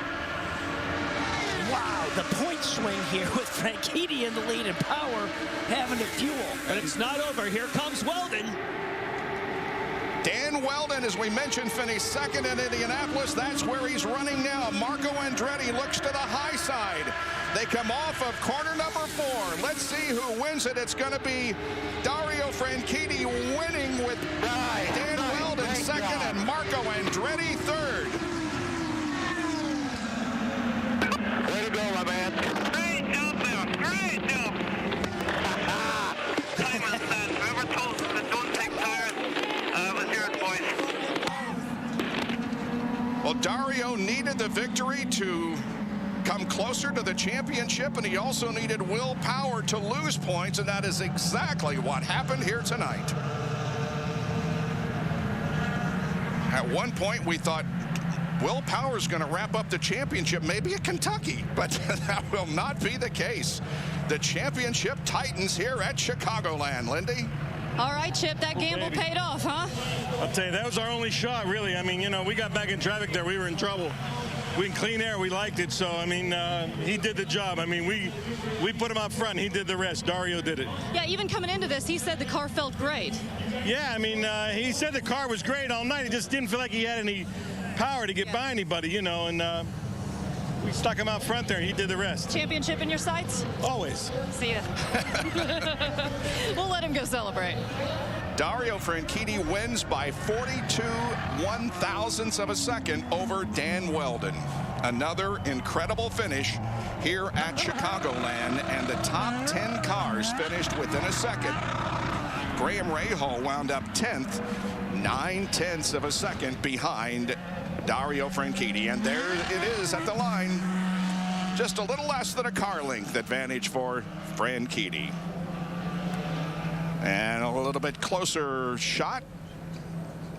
Wow, the point swing here with Franchitti in the lead and Power having to fuel. But it's not over. Here comes Weldon. Dan Weldon, as we mentioned, finished 2nd in Indianapolis. That's where he's running now. Marco Andretti looks to the high side. They come off of corner number 4. Let's see who wins it. It's going to be Dario Franchitti winning with Dan Weldon 2nd and Marco Andretti 3rd. Way to go, my man. Great job, man. Great job. Simon said, whoever told them that don't take tires was yours, boys. Well, Dario needed the victory to come closer to the championship, and he also needed Will Power to lose points, and that is exactly what happened here tonight. At one point, we thought Will Power's going to wrap up the championship, maybe at Kentucky, but that will not be the case. The championship titans here at Chicagoland. Lindy? All right, Chip, that gamble paid off, huh? I'll tell you, that was our only shot, really. I mean, you know, we got back in traffic there. We were in trouble. We in clean air, we liked it. So, I mean, he did the job. I mean, we put him up front. He did the rest. Dario did it. Yeah, even coming into this, he said the car felt great. Yeah, I mean, he said the car was great all night. He just didn't feel like he had any power to get by anybody, you know, and we stuck him out front there, and he did the rest. Championship in your sights? Always. See ya. We'll let him go celebrate. Dario Franchitti wins by 42 1/1000ths of a second over Dan Weldon. Another incredible finish here at Chicagoland, and the top 10 cars finished within a second. Graham Rahal wound up 10th, 9/10ths of a second behind Dario Franchitti, and there it is at the line. Just a little less than a car length advantage for Franchitti. And a little bit closer shot.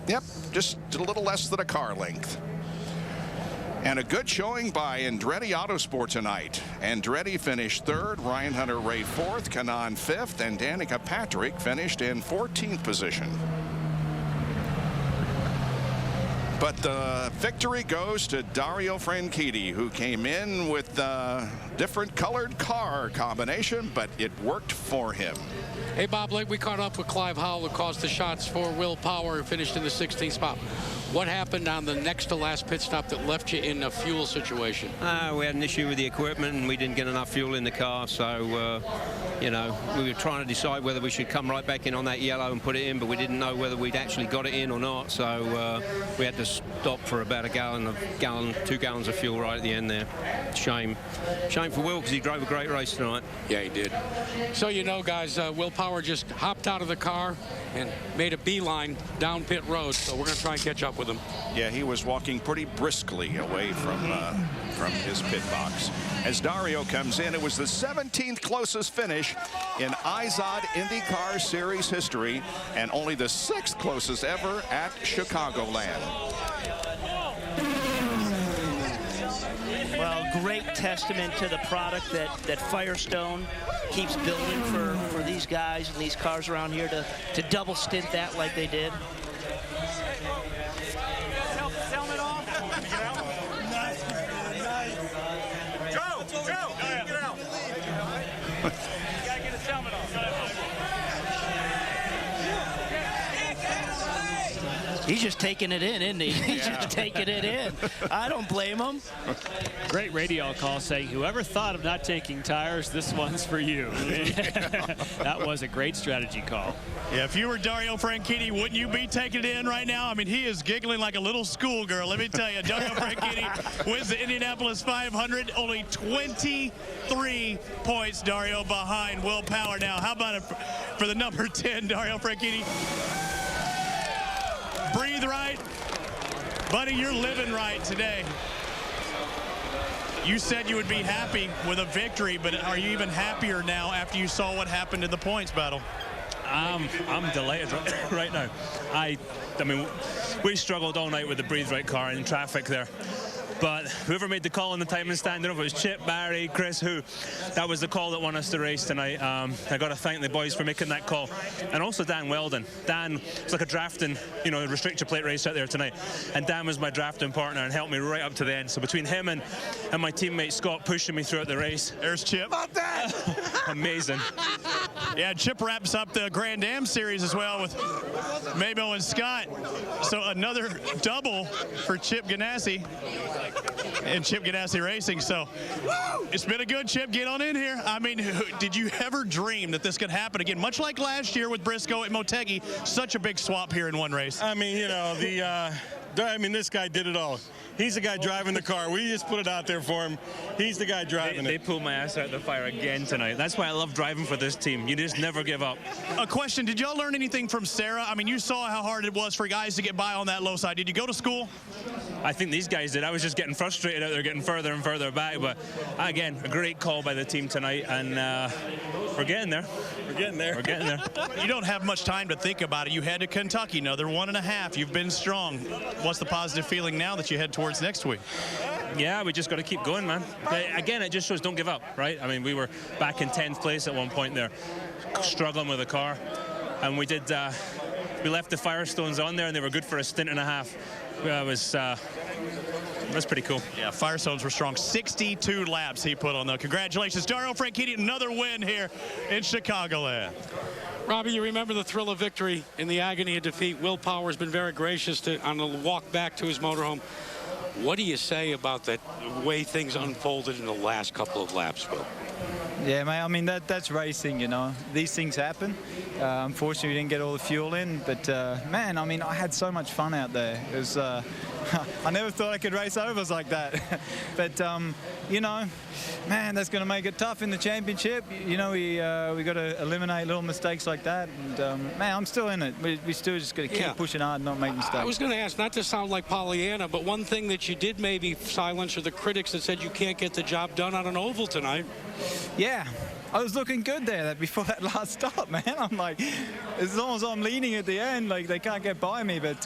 Yep, just a little less than a car length. And a good showing by Andretti Autosport tonight. Andretti finished 3rd, Ryan Hunter-Reay 4th, Kanaan 5th, and Danica Patrick finished in 14th position. But the victory goes to Dario Franchitti, who came in with a different colored car combination, but it worked for him. Hey, Bob, like we caught up with Clive Howell, who caused the shots for Will Power, who finished in the 16th spot. What happened on the next to last pit stop that left you in a fuel situation? We had an issue with the equipment and we didn't get enough fuel in the car, so you know, we were trying to decide whether we should come right back in on that yellow and put it in, but we didn't know whether we'd actually got it in or not, so we had to stop for about a gallon, 2 gallons of fuel right at the end there. Shame for Will, because he drove a great race tonight. Yeah, he did. So you know, guys, Will Power just hopped out of the car and made a beeline down pit road, so we're going to try and catch up with him. Yeah, he was walking pretty briskly away from his pit box. As Dario comes in, it was the 17th closest finish in IZOD IndyCar Series history, and only the 6th closest ever at Chicagoland. Well, great testament to the product that Firestone keeps building for these guys and these cars around here to double stint that like they did. He's just taking it in, isn't he? He's just taking it in. I don't blame him. Great radio call saying, whoever thought of not taking tires, this one's for you. That was a great strategy call. Yeah, if you were Dario Franchitti, wouldn't you be taking it in right now? I mean, he is giggling like a little schoolgirl. Let me tell you, Dario Franchitti wins the Indianapolis 500, only 23 points, Dario, behind Will Power. Now, how about it for the number 10, Dario Franchitti? Breathe right. Buddy, you're living right today. You said you would be happy with a victory, but are you even happier now after you saw what happened in the points battle? I'm delighted right now. I mean, we struggled all night with the Breathe Right car in traffic there. But whoever made the call in the timing stand, I don't know if it was Chip, Barry, Chris, who, that was the call that won us the race tonight. I got to thank the boys for making that call. And also Dan Weldon. Dan was like a drafting, you know, restrictor plate race out there tonight. And Dan was my drafting partner and helped me right up to the end. So between him and my teammate Scott pushing me throughout the race. There's Chip. About that! Amazing. Yeah, Chip wraps up the Grand Am series as well with Mabel and Scott. So another double for Chip Ganassi and Chip Ganassi Racing. So it's been a good Chip. Get on in here. I mean, did you ever dream that this could happen again? Much like last year with Briscoe at Motegi, such a big swap here in one race. I mean, you know, this guy did it all. He's the guy driving the car. We just put it out there for him. He's the guy driving it. They pulled my ass out of the fire again tonight. That's why I love driving for this team. You just never give up. A question, did y'all learn anything from Sarah? I mean, you saw how hard it was for guys to get by on that low side. Did you go to school? I think these guys did. I was just getting frustrated out there, getting further and further back. But again, a great call by the team tonight, and we're getting there. We're getting there. We're getting there. You don't have much time to think about it. You head to Kentucky, another 1.5. You've been strong. What's the positive feeling now that you head towards next week? Yeah, we just got to keep going, man. Again, it just shows don't give up, right? I mean, we were back in 10th place at one point there, struggling with the car, and we did. We left the Firestones on there, and they were good for a stint and a half. That's pretty cool. Yeah, Firestones were strong. 62 laps he put on, though. Congratulations, Dario Franchitti, another win here in Chicagoland. Robbie, you remember the thrill of victory in the agony of defeat. Will Power has been very gracious on the walk back to his motorhome. What do you say about the way things unfolded in the last couple of laps, Will? Yeah, mate, I mean, that's racing, you know. These things happen. Unfortunately, we didn't get all the fuel in, but, man, I mean, I had so much fun out there. It was, I never thought I could race overs like that. But, you know, man, that's going to make it tough in the championship. You know, we got to eliminate little mistakes like that. And, man, I'm still in it. We still just got to keep pushing hard and not make mistakes. I was going to ask, not to sound like Pollyanna, but one thing that you did maybe silence are the critics that said you can't get the job done on an oval tonight. Yeah, I was looking good there before that last stop, man. I'm like, as long as I'm leaning at the end, like they can't get by me. But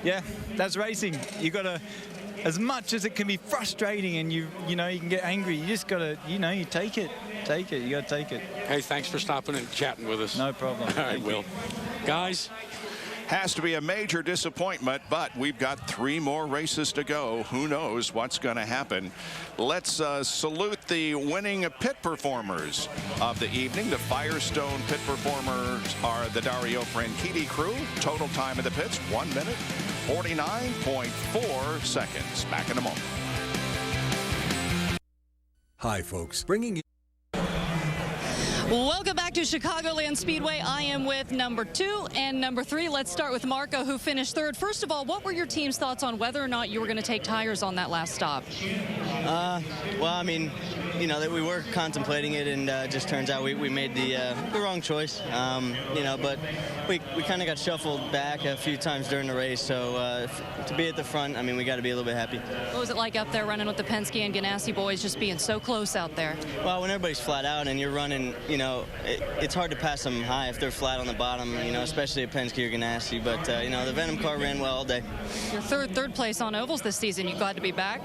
yeah, that's racing. You got to, as much as it can be frustrating and you know you can get angry, you just got to, you know, you take it. You got to take it. Hey, thanks for stopping and chatting with us. No problem. All right, Will. Guys, has to be a major disappointment, but we've got 3 more races to go. Who knows what's going to happen? Let's salute the winning pit performers of the evening. The Firestone pit performers are the Dario Franchitti crew. Total time of the pits, 1 minute, 49.4 seconds. Back in a moment. Hi, folks. Bringing you. Welcome back to Chicagoland Speedway. I am with number 2 and number 3. Let's start with Marco, who finished 3rd. First of all, what were your team's thoughts on whether or not you were going to take tires on that last stop? Well, I mean, you know, that we were contemplating it, and just turns out we made the wrong choice. You know, but we kind of got shuffled back a few times during the race, so to be at the front, I mean, we got to be a little bit happy. What was it like up there running with the Penske and Ganassi boys, just being so close out there? Well, when everybody's flat out and you're running, you know, it's hard to pass them high if they're flat on the bottom, you know, especially at Penske or Ganassi. But, you know, the Venom car ran well all day. Your third place on ovals this season. You glad to be back?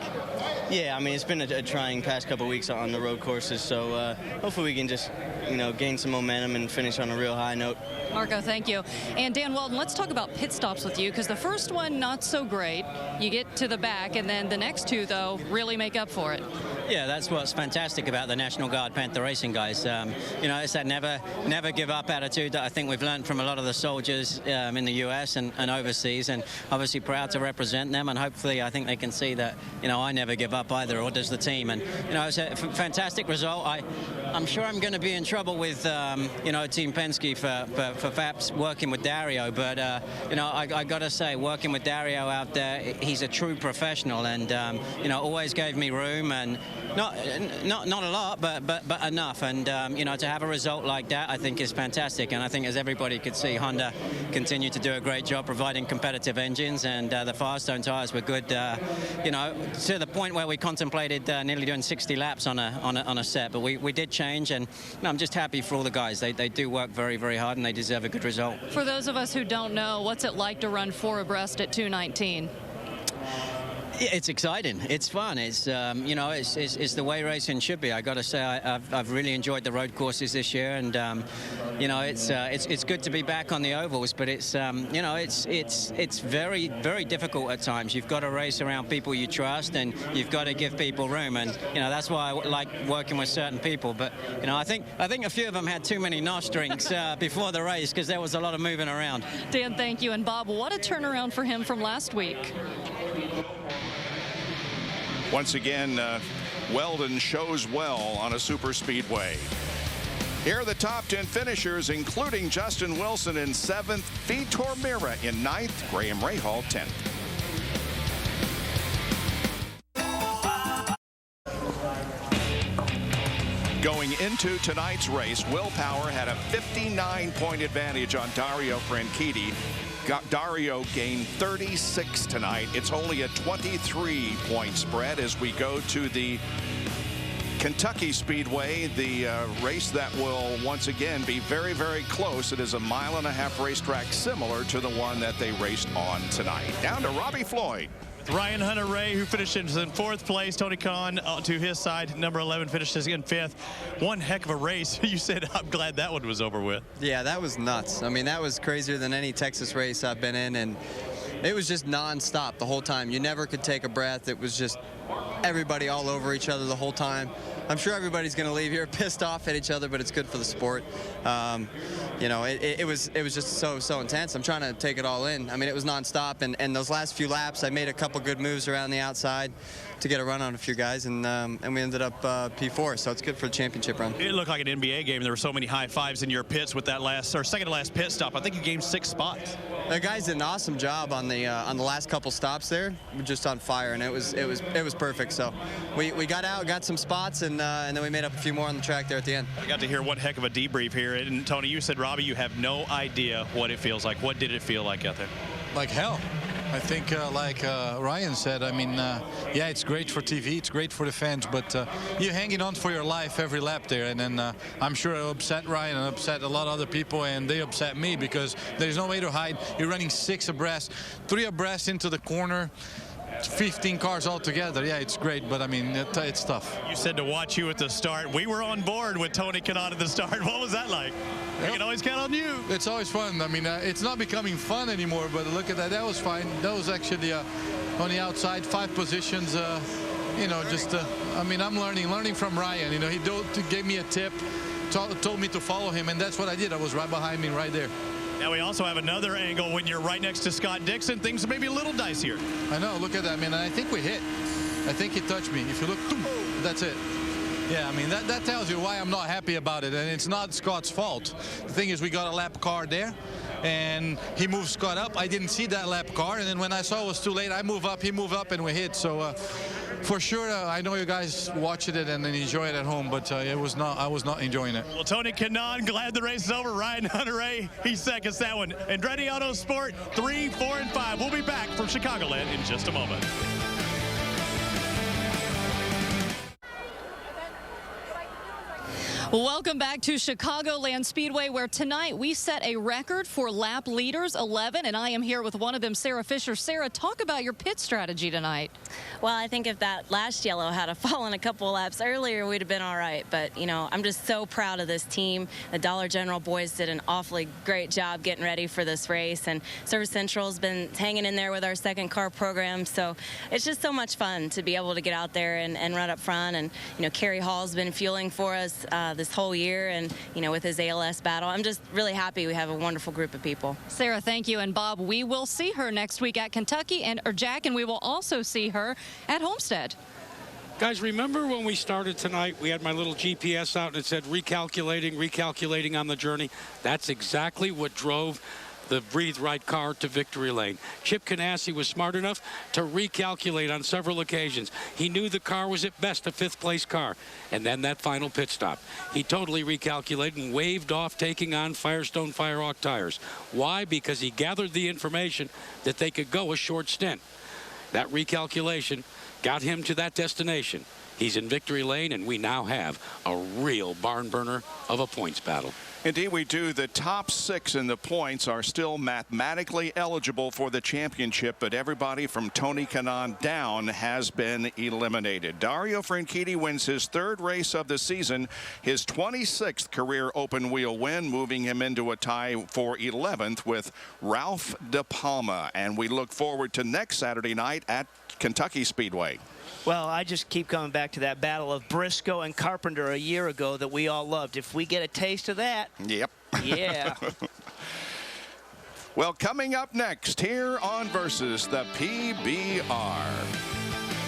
Yeah, I mean, it's been a trying past couple weeks on the road courses, so hopefully we can just, you know, gain some momentum and finish on a real high note. Marco, thank you. And Dan Weldon, let's talk about pit stops with you, because the first one, not so great. You get to the back, and then the next 2, though, really make up for it. Yeah, that's what's fantastic about the National Guard Panther Racing guys. You know, it's that never give up attitude that I think we've learned from a lot of the soldiers in the U.S. and overseas, and obviously proud to represent them, and hopefully I think they can see that, you know, I never give up either, or does the team. And, you know, it's a fantastic result. I'm sure I'm going to be in trouble with, you know, Team Penske for perhaps working with Dario, but, you know, I got to say, working with Dario out there, he's a true professional, and, you know, always gave me room, and not a lot, but enough. And, you know, to have a result like that, I think is fantastic. And I think, as everybody could see, Honda continued to do a great job providing competitive engines, and the Firestone tires were good, you know, to the point where we contemplated nearly doing 60 laps on a set, but we did change, and you know, I'm just happy for all the guys. They do work very, very hard, and they deserve a good result. For those of us who don't know, what's it like to run 4 abreast at 2:19? It's exciting. It's fun. It's you know, it's the way racing should be. I got to say, I've really enjoyed the road courses this year, and you know, it's good to be back on the ovals. But it's you know, it's very, very difficult at times. You've got to race around people you trust, and you've got to give people room. And you know, that's why I like working with certain people. But you know, I think a few of them had too many NOS drinks before the race, because there was a lot of moving around. Dan, thank you. And Bob, what a turnaround for him from last week. Once again, Weldon shows well on a super speedway. Here are the top 10 finishers, including Justin Wilson in 7th, Vitor Meira in 9th, Graham Rahal 10th. Going into tonight's race, Will Power had a 59-point advantage on Dario Franchitti. Dario gained 36 tonight. It's only a 23-point spread as we go to the Kentucky Speedway, the race that will once again be very, very close. It is a 1.5-mile racetrack similar to the one that they raced on tonight. Down to Robbie Floyd. Ryan Hunter-Reay, who finishes in 4th place. Tony Khan to his side, number 11, finishes in 5th. One heck of a race. You said, I'm glad that one was over with. Yeah, that was nuts. I mean, that was crazier than any Texas race I've been in, and it was just nonstop the whole time. You never could take a breath. It was just everybody all over each other the whole time. I'm sure everybody's going to leave here pissed off at each other, but it's good for the sport. You know, it was just so intense. I'm trying to take it all in. I mean, it was nonstop, and those last few laps, I made a couple good moves around the outside to get a run on a few guys, and we ended up P4, so it's good for the championship run. It looked like an NBA game. There were so many high fives in your pits with that second to last pit stop. I think you gained 6 spots. The guys did an awesome job on the last couple stops there. We're just on fire, and it was perfect. So we got out, got some spots, and then we made up a few more on the track there at the end. I got to hear one heck of a debrief here. And Tony, you said, Robbie, you have no idea what it feels like. What did it feel like out there? Like hell. I think, like Ryan said, I mean, yeah, it's great for TV, it's great for the fans, but you're hanging on for your life every lap there. And then I'm sure I upset Ryan and upset a lot of other people, and they upset me because there's no way to hide. You're running 6 abreast, 3 abreast into the corner. 15 cars altogether. Yeah, it's great, but I mean, it's tough. You said to watch you at the start. We were on board with Tony Kanaan at the start. What was that like? We can always count on you. It's always fun. I mean, it's not becoming fun anymore, but look at that. That was fine. That was actually on the outside, 5 positions. You know, just, I mean, I'm learning from Ryan. You know, he gave me a tip, told me to follow him, and that's what I did. I was right behind me, right there. Now we also have another angle when you're right next to Scott Dixon. Things are maybe a little dicier. I know. Look at that. I mean, I think we hit. I think he touched me. If you look, that's it. Yeah, I mean, that tells you why I'm not happy about it, and it's not Scott's fault. The thing is, we got a lap car there, and he moved Scott up. I didn't see that lap car, and then when I saw it was too late, I move up, he moved up, and we hit. So for sure, I know you guys watched it and enjoy it at home, but I was not enjoying it. Well, Tony Kanaan, glad the race is over. Ryan Hunter-Reay, he seconds that one. Andretti Autosport 3, 4, and 5. We'll be back from Chicagoland in just a moment. Welcome back to Chicagoland Speedway, where tonight we set a record for lap leaders, 11, and I am here with one of them, Sarah Fisher. Sarah, talk about your pit strategy tonight. Well, I think if that last yellow had fallen a couple laps earlier, we'd have been all right. But, you know, I'm just so proud of this team. The Dollar General boys did an awfully great job getting ready for this race, and Service Central's been hanging in there with our second car program. So it's just so much fun to be able to get out there and run up front. And, you know, Kerry Hall's been fueling for us this whole year, and, you know, with his ALS battle. I'm just really happy we have a wonderful group of people. Sarah, thank you. And Bob, we will see her next week at Kentucky, or Jack, and we will also see her at Homestead. Guys, remember when we started tonight, we had my little GPS out and it said recalculating on the journey? That's exactly what drove the Breathe Right car to victory lane. Chip Ganassi was smart enough to recalculate on several occasions. He knew the car was at best a 5th place car. And then that final pit stop. He totally recalculated and waved off taking on Firestone Firehawk tires. Why? Because he gathered the information that they could go a short stint. That recalculation got him to that destination. He's in victory lane, and we now have a real barn burner of a points battle. Indeed, we do. The top 6 in the points are still mathematically eligible for the championship, but everybody from Tony Kanaan down has been eliminated. Dario Franchitti wins his 3rd race of the season, his 26th career open wheel win, moving him into a tie for 11th with Ralph De Palma. And we look forward to next Saturday night at Kentucky Speedway. Well, I just keep coming back to that battle of Briscoe and Carpenter a year ago that we all loved. If we get a taste of that. Yep. Yeah. Well, coming up next here on Versus, the PBR.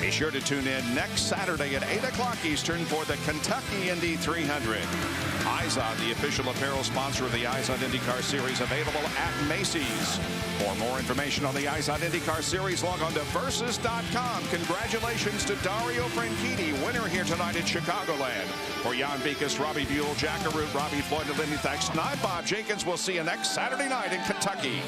Be sure to tune in next Saturday at 8 o'clock Eastern for the Kentucky Indy 300. IZOD, the official apparel sponsor of the IZOD IndyCar Series, available at Macy's. For more information on the IZOD IndyCar Series, log on to Versus.com. Congratulations to Dario Franchitti, winner here tonight in Chicagoland. For Jan Beekes, Robbie Buell, Jack Arute, Robbie Floyd, and Lindy Thax, I'm Bob Jenkins. We'll see you next Saturday night in Kentucky.